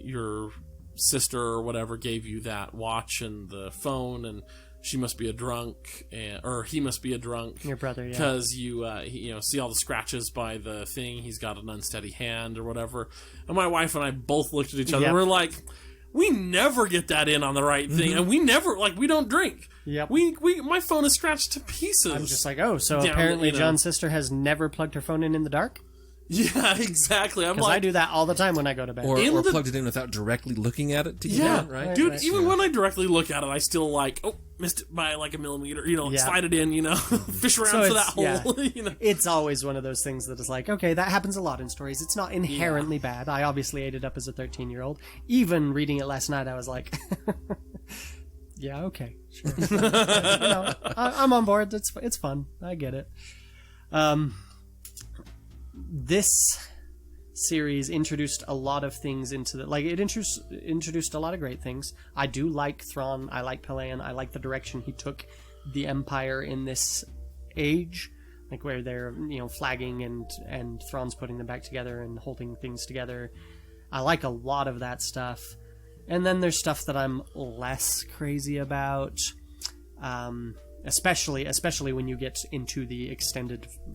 your sister or whatever gave you that watch and the phone, and she must be a drunk, or he must be a drunk. Your brother, yeah. Because you see all the scratches by the thing. He's got an unsteady hand or whatever. And my wife and I both looked at each other. Yep. We're like, we never get that in on the right thing, and we never we don't drink. Yep. My phone is scratched to pieces. I'm just like, oh, so apparently John's sister has never plugged her phone in the dark? Yeah, exactly. Because I do that all the time when I go to bed. Or plugged it in without directly looking at it to get it, right? Dude, even when I directly look at it, I still missed it by like a millimeter, slide it in, fish around for that hole. Yeah. It's always one of those things that is like, okay, that happens a lot in stories. It's not inherently bad. I obviously ate it up as a 13-year-old. Even reading it last night, I was like, yeah, okay, sure. I'm on board. It's fun. I get it. This series introduced a lot of things into it introduced a lot of great things. I do like Thrawn. I like Pelayan. I like the direction he took the Empire in this age, like where they're flagging and Thrawn's putting them back together and holding things together. I like a lot of that stuff. And then there's stuff that I'm less crazy about. Especially when you get into the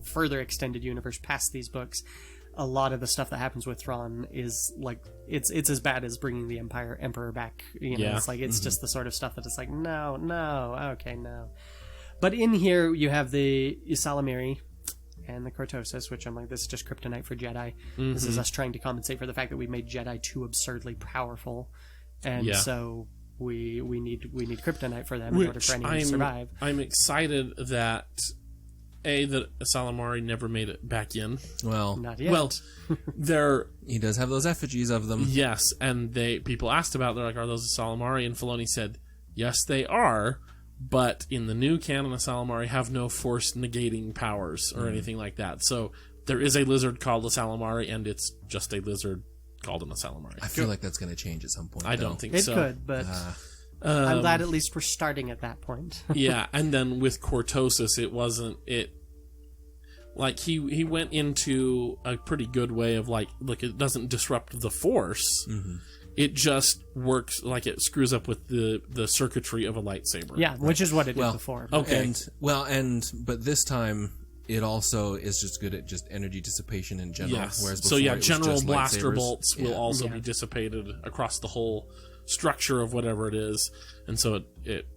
further extended universe past these books, a lot of the stuff that happens with Thrawn is like it's as bad as bringing the Emperor back. It's like it's just the sort of stuff that it's like no, okay, no. But in here you have the Ysalamiri and the Cortosis, which I'm like, this is just kryptonite for Jedi. Mm-hmm. This is us trying to compensate for the fact that we made Jedi too absurdly powerful, and so. We need kryptonite for them in order for anyone to survive. I'm excited that that Salamari never made it back in. Well, not yet. Well, he does have those effigies of them. Yes, and people asked about. They're like, are those Salamari? And Filoni said, yes, they are. But in the new canon, the Salamari have no force negating powers or anything like that. So there is a lizard called a Salamari, and it's just a lizard called an Salamari. I feel like that's going to change at some point. I don't think it so. It could, but I'm glad at least we're starting at that point. Yeah, and then with Cortosis, it wasn't it. Like he went into a pretty good way of like it doesn't disrupt the Force. Mm-hmm. It just works like it screws up with the circuitry of a lightsaber. Yeah, which is what it did before. Okay. But this time. It also is just good at just energy dissipation in general. Yes. Whereas before general blaster lightsabers. bolts will also be dissipated across the whole structure of whatever it is, and so it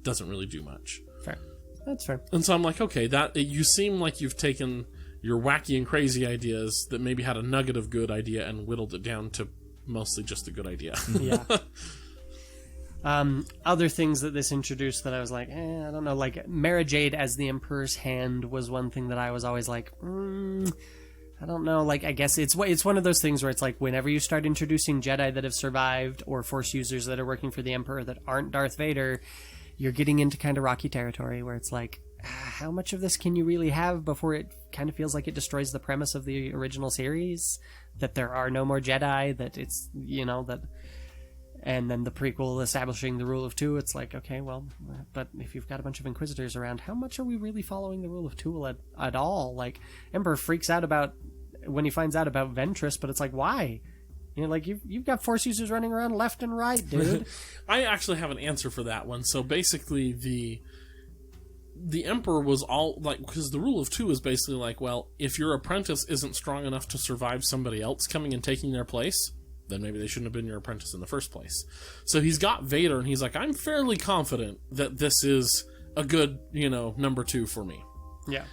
doesn't really do much. Fair. That's fair. And so I'm like, okay, you seem like you've taken your wacky and crazy ideas that maybe had a nugget of good idea and whittled it down to mostly just a good idea. Yeah. Other things that this introduced that I was like, I don't know, like Mara Jade as the Emperor's Hand was one thing that I was always like, I don't know, like I guess it's one of those things where it's like whenever you start introducing Jedi that have survived or Force users that are working for the Emperor that aren't Darth Vader, you're getting into kind of rocky territory where it's like, how much of this can you really have before it kind of feels like it destroys the premise of the original series, that there are no more Jedi, that it's, that... And then the prequel establishing the rule of two, it's like, okay, well, but if you've got a bunch of Inquisitors around, how much are we really following the rule of two at all? Like, Emperor freaks out when he finds out about Ventress, but it's like, why? You've got Force users running around left and right, dude. I actually have an answer for that one. So basically, the Emperor was all, because the rule of two is basically like, well, if your apprentice isn't strong enough to survive somebody else coming and taking their place, then maybe they shouldn't have been your apprentice in the first place. So he's got Vader, and he's like, I'm fairly confident that this is a good, number two for me. Yeah.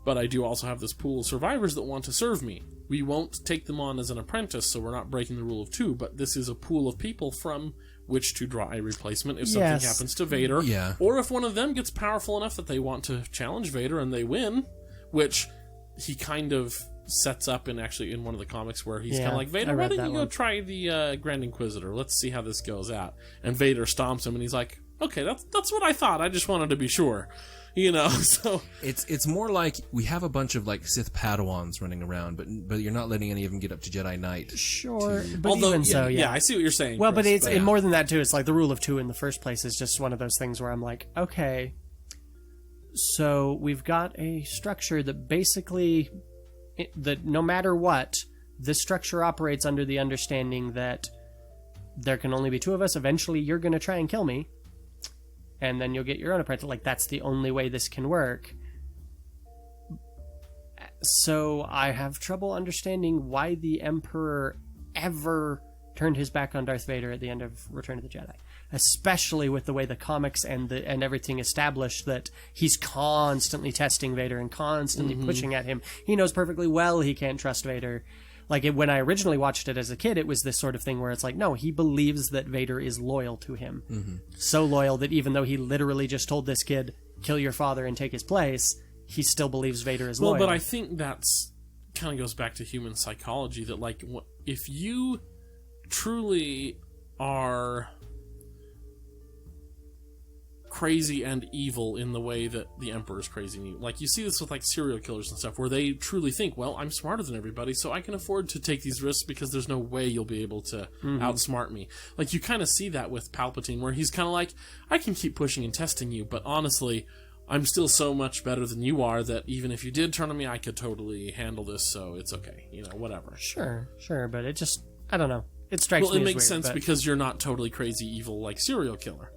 But I do also have this pool of survivors that want to serve me. We won't take them on as an apprentice, so we're not breaking the rule of two, but this is a pool of people from which to draw a replacement if something happens to Vader. Yeah. Or if one of them gets powerful enough that they want to challenge Vader and they win, which he kind of sets up in one of the comics where he's kind of like, Vader, why don't you go try the Grand Inquisitor? Let's see how this goes out. And Vader stomps him, and he's like, okay, that's what I thought. I just wanted to be sure. You know, so It's more like we have a bunch of like Sith Padawans running around, but you're not letting any of them get up to Jedi Knight. Sure, but although even so, yeah, I see what you're saying. Well, Chris, but it's yeah. more than that too. It's like the rule of two in the first place is just one of those things where I'm like, okay, so we've got a structure that basically that no matter what, this structure operates under the understanding that there can only be two of us. Eventually, you're going to try and kill me, and then you'll get your own apprentice. Like, that's the only way this can work. So I have trouble understanding why the Emperor ever turned his back on Darth Vader at the end of Return of the Jedi, especially with the way the comics and everything established that he's constantly testing Vader and constantly pushing at him. He knows perfectly well he can't trust Vader. Like, when I originally watched it as a kid, it was this sort of thing where it's like, no, he believes that Vader is loyal to him. So loyal that even though he literally just told this kid, kill your father and take his place, he still believes Vader is loyal. Well, but I think that's kind of goes back to human psychology, that, like, if you truly are crazy and evil in the way that the Emperor is crazy and evil. Like, you see this with, like, serial killers and stuff, where they truly think, well, I'm smarter than everybody, so I can afford to take these risks because there's no way you'll be able to outsmart me. Like, you kind of see that with Palpatine, where he's kind of like, I can keep pushing and testing you, but honestly, I'm still so much better than you are that even if you did turn on me, I could totally handle this, so it's okay. You know, whatever. Sure, but it just, I don't know. It strikes me as Well, it makes weird, sense because you're not totally crazy evil like serial killer.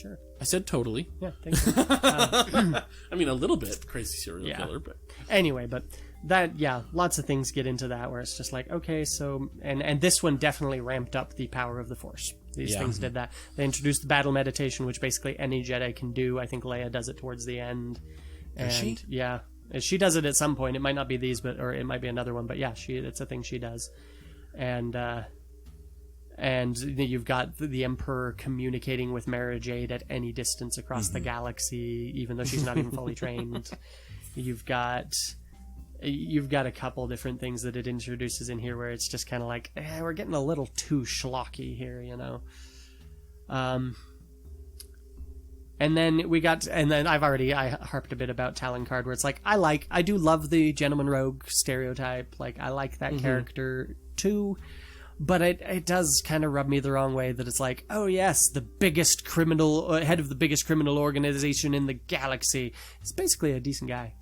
Sure. I said totally. Yeah, thank you. I mean, a little bit crazy serial killer, but... Anyway, but that, yeah, lots of things get into that where it's just like, okay, so... And this one definitely ramped up the power of the Force. These things did that. They introduced the battle meditation, which basically any Jedi can do. I think Leia does it towards the end. And, Does she? Yeah. She does it at some point. It might not be these, or it might be another one, but yeah, it's a thing she does. And you've got the Emperor communicating with Mara Jade at any distance across the galaxy, even though she's not even fully trained. You've got a couple different things that it introduces in here where it's just kind of like, we're getting a little too schlocky here, you know. And then I harped a bit about Talon Card, where it's like, I do love the gentleman rogue stereotype. Like, I like that character too. But it does kind of rub me the wrong way that it's like, oh yes, the biggest criminal, head of the biggest criminal organization in the galaxy. It's basically a decent guy.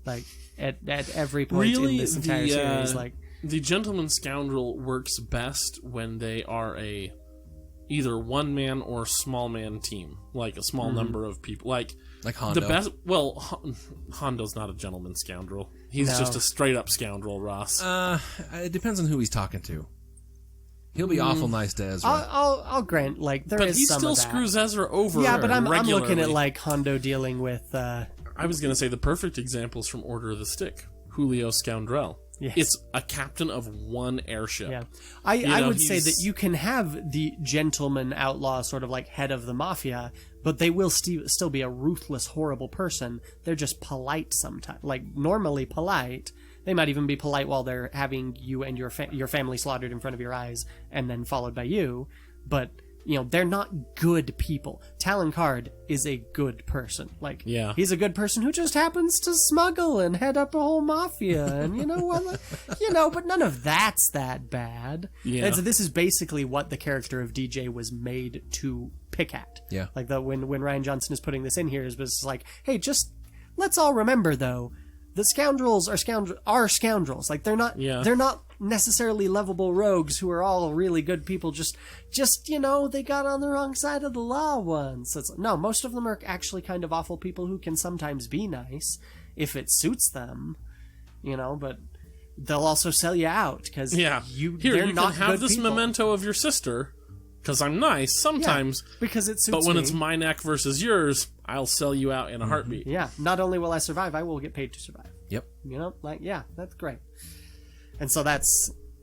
Like, at every point in this entire series, like... The gentleman scoundrel works best when they are either one-man or small-man team. Like, a small number of people. Like Hondo. Hondo's not a gentleman scoundrel. He's just a straight-up scoundrel, Ross. It depends on who he's talking to. He'll be awful nice to Ezra. I'll grant, like, there is some of that. But he still screws Ezra over. Yeah, but I'm regularly. looking at, like, Hondo dealing with... I was going to say the perfect example is from Order of the Stick. Julio Scoundrel. Yes. It's a captain of one airship. Yeah, I would say that you can have the gentleman outlaw, sort of like head of the mafia, but they will still be a ruthless, horrible person. They're just polite sometimes, like normally polite. They might even be polite while they're having you and your family slaughtered in front of your eyes, and then followed by you. But you know, they're not good people. Talon Card is a good person. Like, he's a good person who just happens to smuggle and head up a whole mafia, and you know what, but none of that's that bad. Yeah. And so this is basically what the character of DJ was made to pick at. Yeah. Like when Rian Johnson is putting this in here, is just like, hey, just let's all remember though, the scoundrels are scoundrels. Like they're not necessarily lovable rogues who are all really good people. Just they got on the wrong side of the law once. No, most of them are actually kind of awful people who can sometimes be nice if it suits them. But they'll also sell you out because you can have this people. memento of your sister. Because I'm nice sometimes. Yeah, because it suits But when me. it's my neck versus yours, I'll sell you out in a heartbeat. Yeah. Not only will I survive, I will get paid to survive. Yep. That's great. And so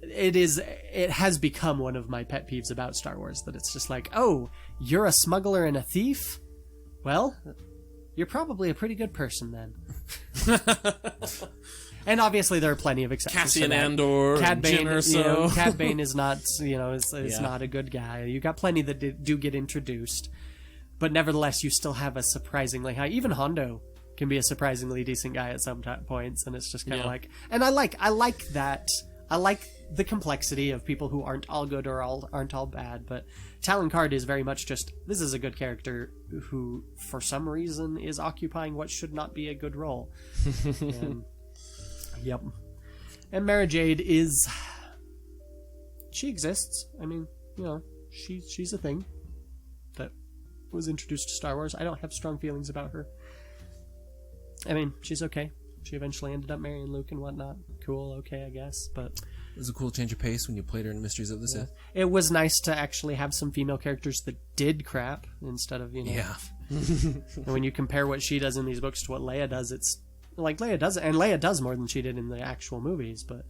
it has become one of my pet peeves about Star Wars, that it's just like, oh, you're a smuggler and a thief? Well, you're probably a pretty good person then. And obviously there are plenty of exceptions. Cassian Andor, Cad Bane, Jyn Erso. Cad Bane is not, is not a good guy. You got plenty that do get introduced. but nevertheless, you still have a surprisingly high. Even Hondo can be a surprisingly decent guy at some points, and it's just kind of like. And I like that. I like the complexity of people who aren't all good or aren't all bad, but Talon Karrde is very much just, this is a good character who, for some reason, is occupying what should not be a good role. Yep. And Mara Jade is... She exists. I mean, she's a thing that was introduced to Star Wars. I don't have strong feelings about her. I mean, she's okay. She eventually ended up marrying Luke and whatnot. Cool, okay, I guess, but... It was a cool change of pace when you played her in Mysteries of the Sith. It was nice to actually have some female characters that did crap instead of, Yeah. And when you compare what she does in these books to what Leia does, it's... Like, Leia does it, and Leia does more than she did in the actual movies, but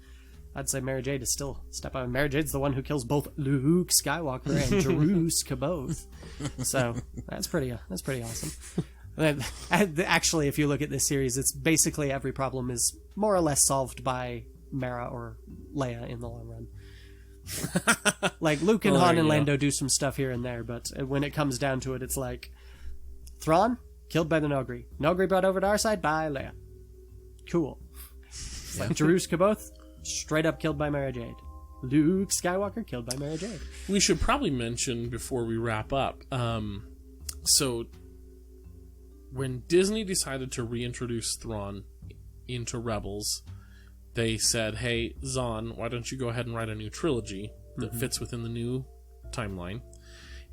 I'd say Mara Jade is still a step up. Mara Jade's the one who kills both Luke Skywalker and Jerusalem both. So, that's pretty awesome. Actually, if you look at this series, it's basically every problem is more or less solved by Mara or Leia in the long run. Like, Luke and Han and Lando do some stuff here and there, but when it comes down to it, it's like, Thrawn, killed by the Nogri. Nogri brought over to our side by Leia. Cool. It's like Jerusalem both, straight up killed by Mara Jade. Luke Skywalker killed by Mara Jade. We should probably mention before we wrap up, so when Disney decided to reintroduce Thrawn into Rebels, they said, hey, Zahn, why don't you go ahead and write a new trilogy that fits within the new timeline?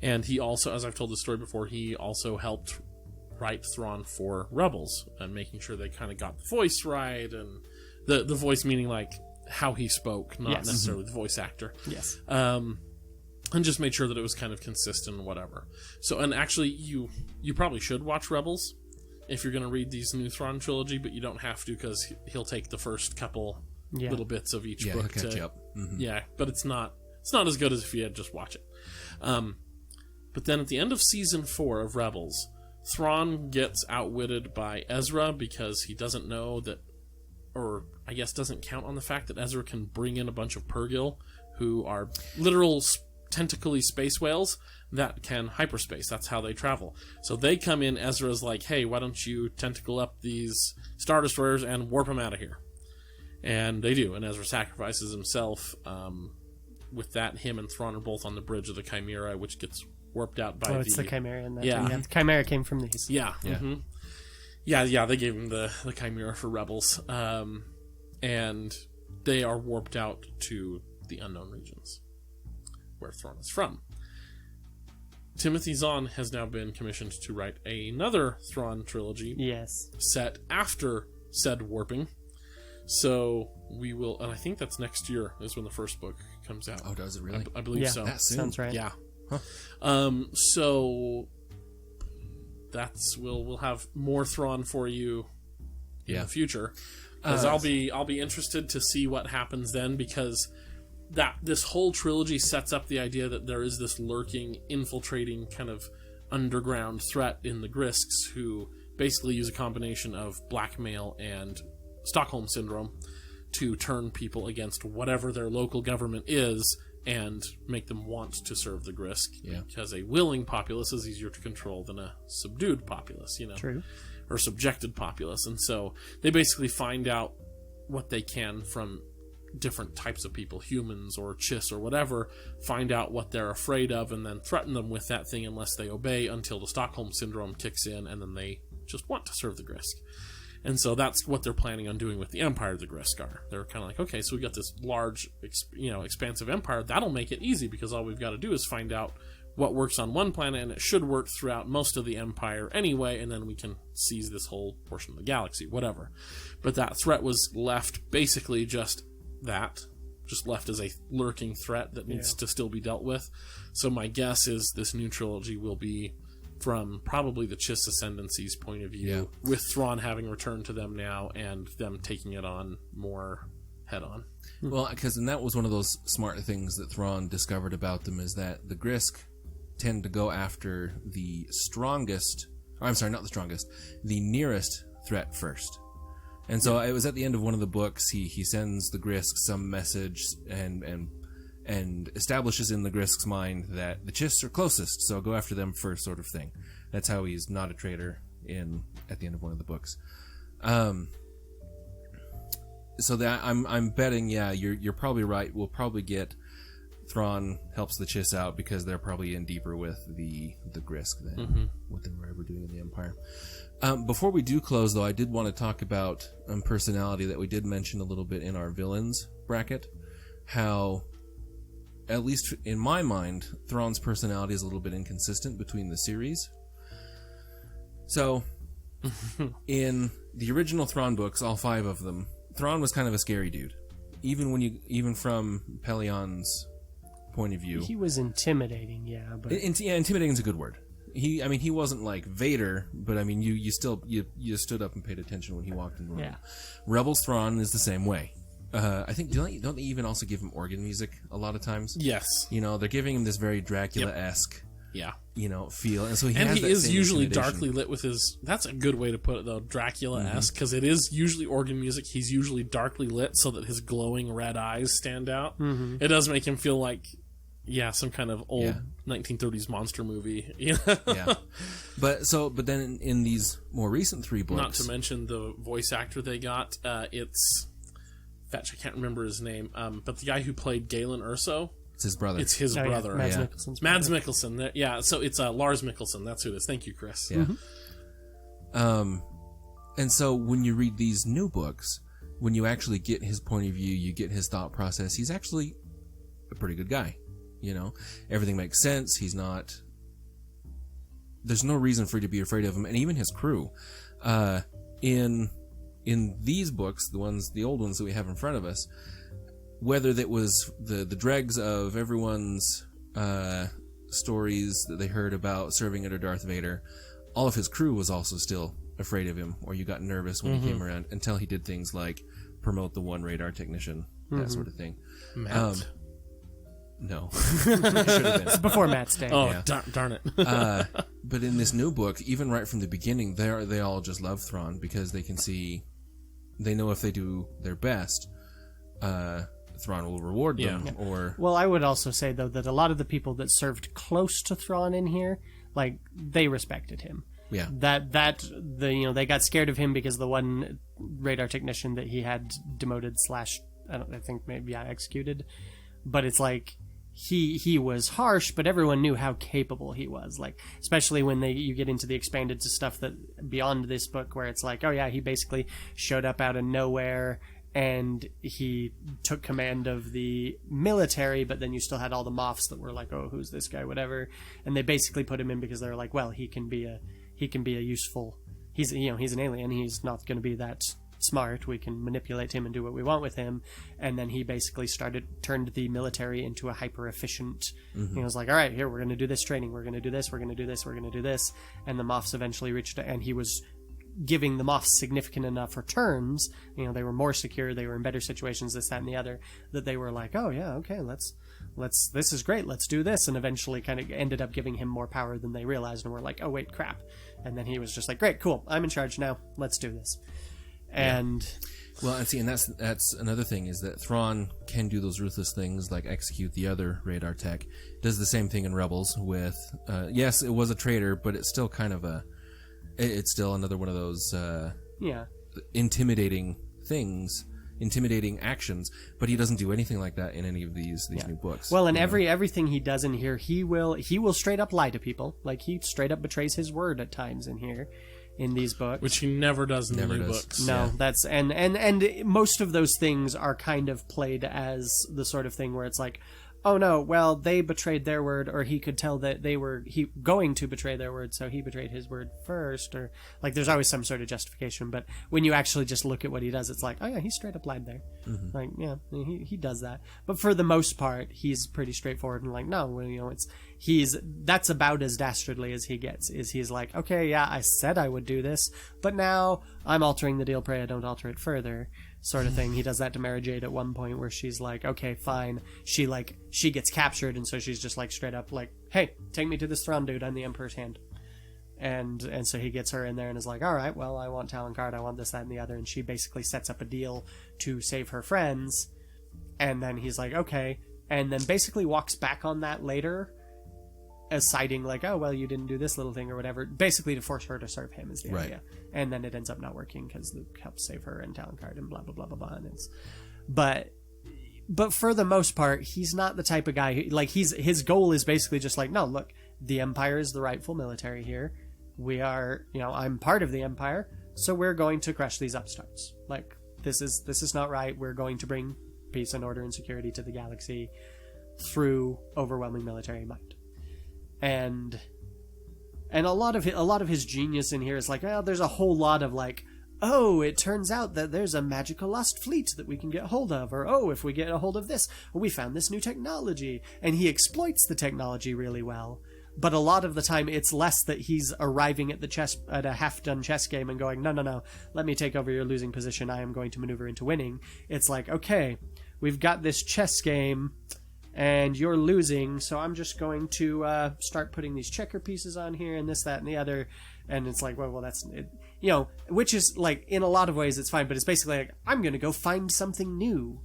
And he also, as I've told the story before, he also helped write Thrawn for Rebels and making sure they kind of got the voice right, and the voice meaning like how he spoke, not necessarily the voice actor. Yes. And just made sure that it was kind of consistent and whatever. So, and actually, you probably should watch Rebels if you're going to read these new Thrawn trilogy, but you don't have to because he'll take the first couple little bits of each book to catch you up. Yeah, but it's not as good as if you had just watch it. But then at the end of season 4 of Rebels, Thrawn gets outwitted by Ezra because he doesn't know that, or I guess doesn't count on the fact that Ezra can bring in a bunch of Purrgil who are literal tentacly space whales that can hyperspace. That's how they travel. So they come in, Ezra's like, hey, why don't you tentacle up these Star Destroyers and warp them out of here? And they do, and Ezra sacrifices himself. With that, him and Thrawn are both on the bridge of the Chimera, which gets warped out by it's the Chimera in that yeah. thing. Yeah, the Chimera came from these. Yeah. Yeah, they gave him the Chimera for Rebels. And they are warped out to the unknown regions, where Thrawn is from. Timothy Zahn has now been commissioned to write another Thrawn trilogy. Yes. Set after said warping. So we will, and I think that's next year is when the first book comes out. Oh, does it really? I believe so. That soon? Sounds right. Yeah. So that's we'll have more Thrawn for you in the future. Because I'll be interested to see what happens then, because this whole trilogy sets up the idea that there is this lurking, infiltrating kind of underground threat in the Grisks, who basically use a combination of blackmail and Stockholm Syndrome to turn people against whatever their local government is and make them want to serve the Grisk. Yeah. Because a willing populace is easier to control than a subdued populace, True. or subjected populace. And so they basically find out what they can from different types of people, humans or Chiss or whatever, find out what they're afraid of and then threaten them with that thing unless they obey, until the Stockholm Syndrome kicks in and then they just want to serve the Grisk. And so that's what they're planning on doing with the Empire the Grisk are. They're kind of like, okay, so we've got this large, expansive empire. That'll make it easy, because all we've got to do is find out what works on one planet, and it should work throughout most of the Empire anyway, and then we can seize this whole portion of the galaxy, whatever. But that threat was left basically just left as a lurking threat that needs to still be dealt with. So my guess is this new trilogy will be from probably the Chiss Ascendancy's point of view, with Thrawn having returned to them now and them taking it on more head-on. Well, because that was one of those smart things that Thrawn discovered about them, is that the Grisk tend to go after the strongest... Oh, I'm sorry, not the strongest. The nearest threat first. And so it was at the end of one of the books, he sends the Grisk some message and establishes in the Grisk's mind that the Chiss are closest, so go after them first, sort of thing. That's how he's not a traitor at the end of one of the books. So that I'm betting, yeah, you're probably right. We'll probably get Thrawn helps the Chiss out because they're probably in deeper with the Grisk than what they were ever doing in the Empire. Before we do close, though, I did want to talk about personality that we did mention a little bit in our villains bracket. How, at least in my mind, Thrawn's personality is a little bit inconsistent between the series. So, in the original Thrawn books, all 5 of them, Thrawn was kind of a scary dude. Even from Pelion's point of view. He was intimidating, yeah. But intimidating is a good word. He wasn't like Vader, but I mean, you still stood up and paid attention when he walked in the room. Yeah. Rebels Thrawn is the same way. I think don't they even also give him organ music a lot of times? Yes. They're giving him this very Dracula-esque, feel, and so he is usually darkly lit with his. That's a good way to put it, though, Dracula-esque, because it is usually organ music. He's usually darkly lit so that his glowing red eyes stand out. Mm-hmm. It does make him feel like. Yeah, some kind of old 1930s monster movie. Yeah. But then in these more recent 3 books... Not to mention the voice actor they got. It's... Fetch, I can't remember his name. But the guy who played Galen Erso... It's his brother. It's his brother. Mads Mikkelsen's Mads Mikkelsen. Yeah, so it's Lars Mikkelsen. That's who it is. Thank you, Chris. Yeah. Mm-hmm. And so when you read these new books, when you actually get his point of view, you get his thought process, he's actually a pretty good guy. Everything makes sense. He's not... There's no reason for you to be afraid of him. And even his crew. In these books, the old ones that we have in front of us, whether that was the dregs of everyone's stories that they heard about serving under Darth Vader, all of his crew was also still afraid of him, or you got nervous when he came around, until he did things like promote the one radar technician, that sort of thing. Matt. No. Should have been. It's before Matt's day. Oh, yeah. Darn it. But in this new book, even right from the beginning, they all just love Thrawn because they can see... They know if they do their best, Thrawn will reward them. Yeah. Well, I would also say, though, that a lot of the people that served close to Thrawn in here, they respected him. Yeah. They got scared of him because the one radar technician that he had demoted / I think maybe executed. But it's like... He was harsh, but everyone knew how capable he was. Especially when you get into the expanded stuff that beyond this book, where it's like, oh yeah, he basically showed up out of nowhere and he took command of the military, but then you still had all the Moffs that were like, oh, who's this guy, whatever, and they basically put him in because they were like, well, he can be a useful. He's an alien. He's not going to be that smart. We can manipulate him and do what we want with him. And then he basically turned the military into a hyper efficient. He was like, all right, here, we're going to do this training, we're going to do this, we're going to do this, we're going to do this. And the Moffs eventually reached, and he was giving the Moffs significant enough returns. They were more secure, they were in better situations, this, that, and the other, that they were like, oh yeah, okay, let's this is great, let's do this. And eventually kind of ended up giving him more power than they realized, and were like, oh wait, crap. And then he was just like, great, cool, I'm in charge now, let's do this. And and that's another thing, is that Thrawn can do those ruthless things like execute the other radar tech. Does the same thing in Rebels with yes, it was a traitor, but it's still kind of it's still another one of those intimidating actions, but he doesn't do anything like that in any of these new books. Well, and everything he does in here, he will straight up lie to people. He straight up betrays his word at times in here. In these books, which he never does in the new books. No, that's and most of those things are kind of played as the sort of thing where it's like, oh no, well, they betrayed their word, or he could tell that they were going to betray their word, so he betrayed his word first, or there's always some sort of justification. But when you actually just look at what he does, it's like, oh yeah, he straight up lied there. He does that. But for the most part, he's pretty straightforward and no, that's about as dastardly as he gets. He's like, okay, yeah, I said I would do this, but now I'm altering the deal, pray I don't alter it further, sort of thing. He does that to Mara Jade at one point, where she's like, okay, fine. She gets captured, and so she's just straight up hey, take me to this Thrawn dude, I'm the Emperor's hand. And so he gets her in there and is like, all right, well, I want Talon Card, I want this, that, and the other, and she basically sets up a deal to save her friends, and then he's like, okay, and then basically walks back on that later, as citing like, oh, well, you didn't do this little thing or whatever, basically to force her to serve him is the Right. idea. And then it ends up not working because Luke helps save her and Talon Card and blah, blah, blah, blah, blah. And it's, but for the most part, he's not the type of guy who, like, his goal is basically just like, no, look, the Empire is the rightful military here. We are, I'm part of the Empire, so we're going to crush these upstarts. Like, this is not right. We're going to bring peace and order and security to the galaxy through overwhelming military might. And a lot of his genius in here is like, well, there's a whole lot of like, oh, it turns out that there's a magical lost fleet that we can get hold of, or oh, if we get a hold of this, we found this new technology, and he exploits the technology really well. But a lot of the time, it's less that he's arriving at a half-done chess game and going, no, let me take over your losing position. I am going to maneuver into winning. It's like, okay, we've got this chess game, and you're losing, so I'm just going to start putting these checker pieces on here, and this, that, and the other. And it's like, well, that's it, which is like, in a lot of ways, it's fine. But it's basically like, I'm going to go find something new.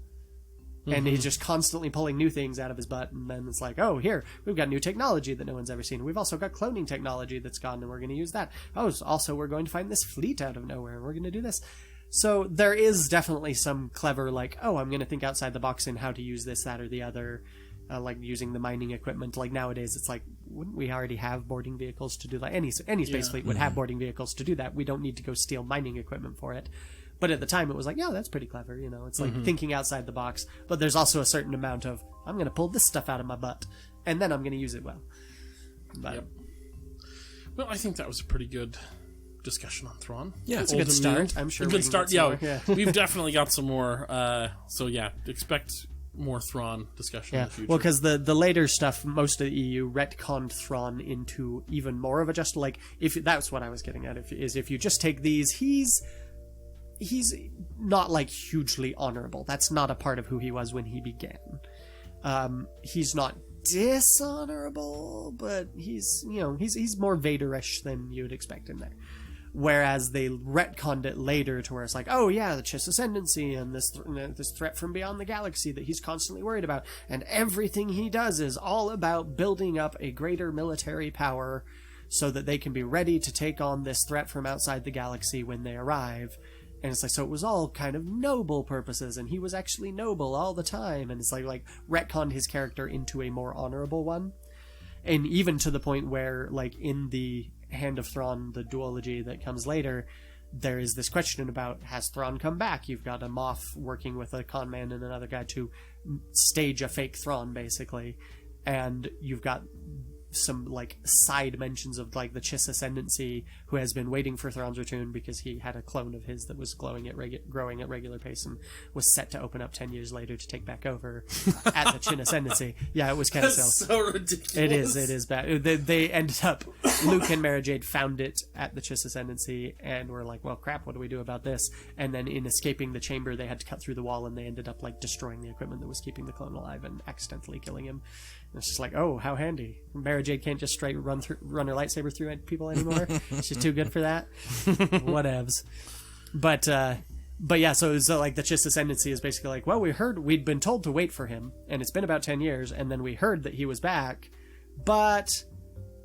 And he's just constantly pulling new things out of his butt. And then it's like, oh, here, we've got new technology that no one's ever seen. We've also got cloning technology that's gone, and we're going to use that. Oh, so also we're going to find this fleet out of nowhere, and we're going to do this. So there is definitely some clever, like, oh, I'm going to think outside the box in how to use this, that, or the other. Like using the mining equipment. Like nowadays, it's like, wouldn't we already have boarding vehicles to do that? Any space fleet would have boarding vehicles to do that. We don't need to go steal mining equipment for it. But at the time, it was like, yeah, that's pretty clever. It's like thinking outside the box. But there's also a certain amount of, I'm going to pull this stuff out of my butt, and then I'm going to use it well. But, Yep. Well, I think that was a pretty good discussion on Thrawn. Yeah, it's a good start. I'm sure. A good start. Yeah, yeah. We've definitely got some more. So yeah, expect more Thrawn discussion in the future. Well, because the later stuff, most of the EU retconned Thrawn into even more of a just, like, if that's what I was getting at, if you just take these, he's not like hugely honorable. That's not a part of who he was when he began. He's not dishonorable, but he's more Vaderish than you would expect in there. Whereas they retconned it later to where it's like, oh yeah, the Chiss Ascendancy and this threat from beyond the galaxy that he's constantly worried about, and everything he does is all about building up a greater military power so that they can be ready to take on this threat from outside the galaxy when they arrive. And it's like, so it was all kind of noble purposes, and he was actually noble all the time, and it's like retconned his character into a more honorable one. And even to the point where, like, in the Hand of Thrawn, the duology that comes later, there is this question about, has Thrawn come back? You've got a Moff working with a con man and another guy to stage a fake Thrawn, basically. And you've got some, like, side mentions of, like, the Chiss Ascendancy, who has been waiting for Thrawn's return because he had a clone of his that was growing at regular pace and was set to open up 10 years later to take back over at the Chin Ascendancy. Yeah, it was kind of so ridiculous. It is bad. They ended up, Luke and Mara Jade found it at the Chiss Ascendancy and were like, well, crap, what do we do about this? And then in escaping the chamber, they had to cut through the wall, and they ended up, like, destroying the equipment that was keeping the clone alive and accidentally killing him. And it's just like, oh, how handy. Mara Jade can't just straight run her lightsaber through people anymore. She's too good for that. Whatevs. But yeah, so like the Chiss Ascendancy is basically like, well, we'd been told to wait for him, and it's been about 10 years, and then we heard that he was back, but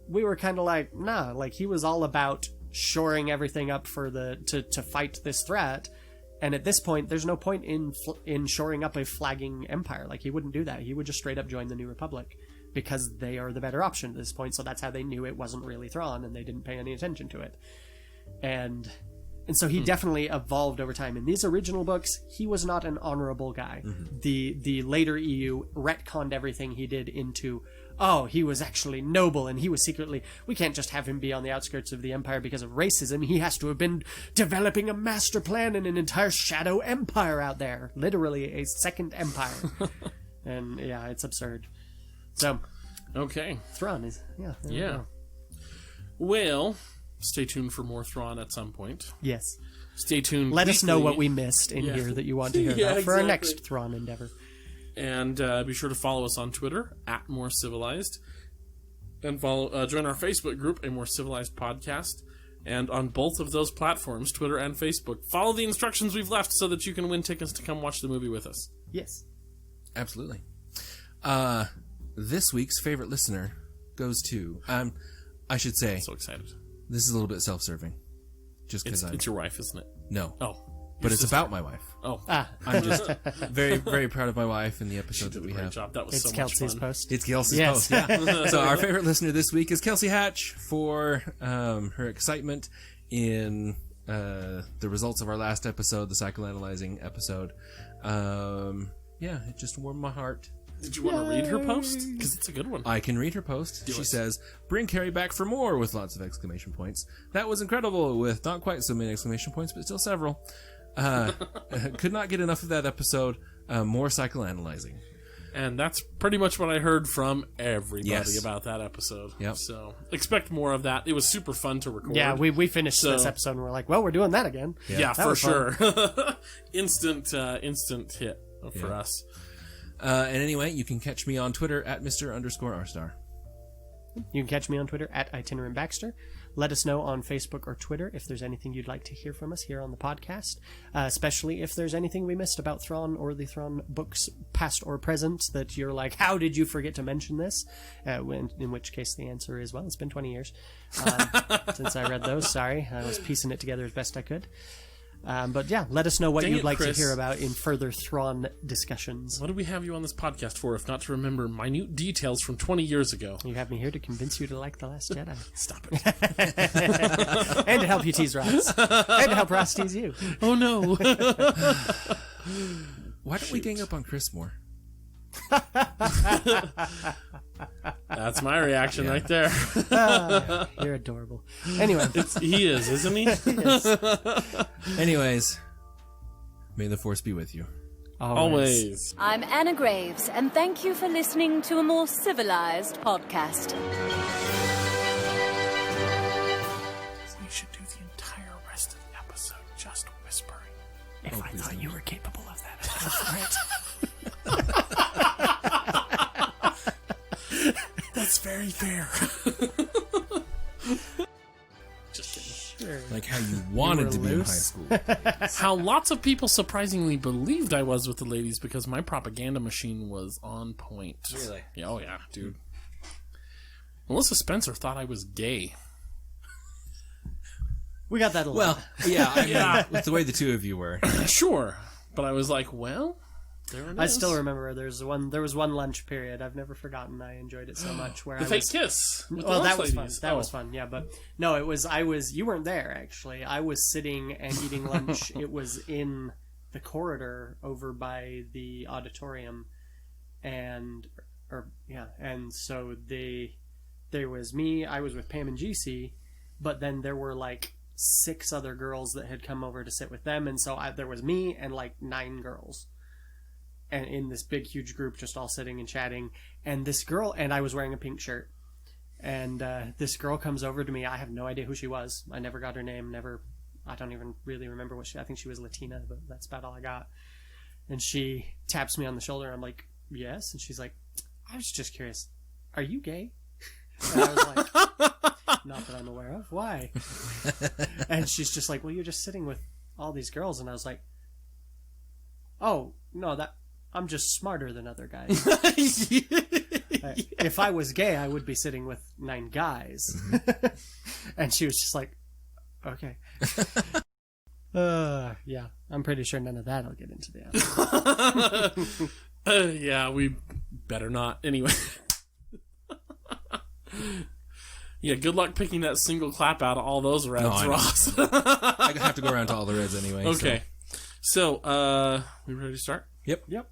we were kind of like, nah, like, he was all about shoring everything up for to fight this threat. And at this point, there's no point in shoring up a flagging empire. Like, he wouldn't do that. He would just straight up join the New Republic because they are the better option at this point. So that's how they knew it wasn't really Thrawn, and they didn't pay any attention to it. And so he definitely evolved over time. In these original books, he was not an honorable guy. Mm-hmm. The later EU retconned everything he did into, oh, he was actually noble, and he was secretly... We can't just have him be on the outskirts of the Empire because of racism. He has to have been developing a master plan and an entire shadow empire out there. Literally a second empire. And, yeah, it's absurd. So... Okay. Thrawn is... Yeah. Yeah. Well, stay tuned for more Thrawn at some point. Yes. Stay tuned. Let us know what we missed in here that you want to hear about for our next Thrawn endeavor. And be sure to follow us on Twitter @MoreCivilized, and join our Facebook group, A More Civilized Podcast. And on both of those platforms, Twitter and Facebook, follow the instructions we've left so that you can win tickets to come watch the movie with us. Yes, absolutely. This week's favorite listener goes to... I should say, I'm so excited. this is a little bit self-serving. Just because It's your wife, isn't it? No. Oh. But it's about my wife. Oh. I'm just very, very proud of my wife and the episode that we Great have. job. That was It's so much Kelsey's fun. post. It's Kelsey's Yes. post, yeah. So our favorite listener this week is Kelsey Hatch for her excitement in the results of our last episode, the psychoanalyzing episode. Yeah, it just warmed my heart. Did you want to read her post? Because it's a good one. I can read her post. She says, "Bring Carrie back for more," with lots of exclamation points. "That was incredible," with not quite so many exclamation points, but still several. Could not get enough of that episode. More psychoanalyzing. And that's pretty much what I heard from everybody Yes. about that episode. Yep. So expect more of that. It was super fun to record. Yeah, we finished this episode and we're like, well, we're doing that again. Yeah, That for was fun. sure. Instant hit for us. And anyway, you can catch me on Twitter at Mr_R_star. You can catch me on Twitter at Itinerant Baxter. Let us know on Facebook or Twitter if there's anything you'd like to hear from us here on the podcast, especially if there's anything we missed about Thrawn or the Thrawn books, past or present, that you're like, how did you forget to mention this? In which case the answer is, well, it's been 20 years since I read those. Sorry, I was piecing it together as best I could. But yeah, let us know what Dang you'd it, like Chris. to hear about in further Thrawn discussions. What do we have you on this podcast for if not to remember minute details from 20 years ago? You have me here to convince you to like The Last Jedi. Stop it. And to help you tease Ross. And to help Ross tease you. Oh, no. Why don't we gang up on Chris more? That's my reaction right there. You're adorable. Anyway. He is, isn't he? Anyways, may the Force be with you. Always. I'm Anna Graves, and thank you for listening to a more civilized podcast. We should do the entire rest of the episode just whispering. If I thought you were capable of that, I'd go for it. That's very fair. Just kidding. Sure. Like how you wanted to be in high loose. school. How lots of people surprisingly believed I was with the ladies because my propaganda machine was on point. Really? Yeah, oh yeah, dude. Melissa Spencer thought I was gay. We got that a lot. Well, yeah, I mean, Yeah. with the way the two of you were. Sure. But I was like, well, there it is. I still remember there was one lunch period I've never forgotten. I enjoyed it so much. Where The I fake was, kiss. with the well, that lunch was fun. ladies. That Oh. was fun. Yeah, but no, it was. You weren't there actually. I was sitting and eating lunch. It was in the corridor over by the auditorium, and so there was me. I was with Pam and GC, but then there were like 6 other girls that had come over to sit with them, and so there was me and like 9 girls. And in this big, huge group, just all sitting and chatting. And this girl, and I was wearing a pink shirt. And this girl comes over to me. I have no idea who she was. I never got her name. I don't even really remember I think she was Latina, but that's about all I got. And she taps me on the shoulder. I'm like, yes. And she's like, I was just curious. Are you gay? And I was like, not that I'm aware of. Why? And she's just like, well, you're just sitting with all these girls. And I was like, oh, no, I'm just smarter than other guys. If I was gay, I would be sitting with 9 guys. And she was just like, okay. Yeah, I'm pretty sure none of that will get into the episode. Yeah, we better not. Anyway. Yeah, good luck picking that single clap out of all those reds, I know. Ross. I have to go around to all the reds anyway. Okay. So, we ready to start? Yep. Yep.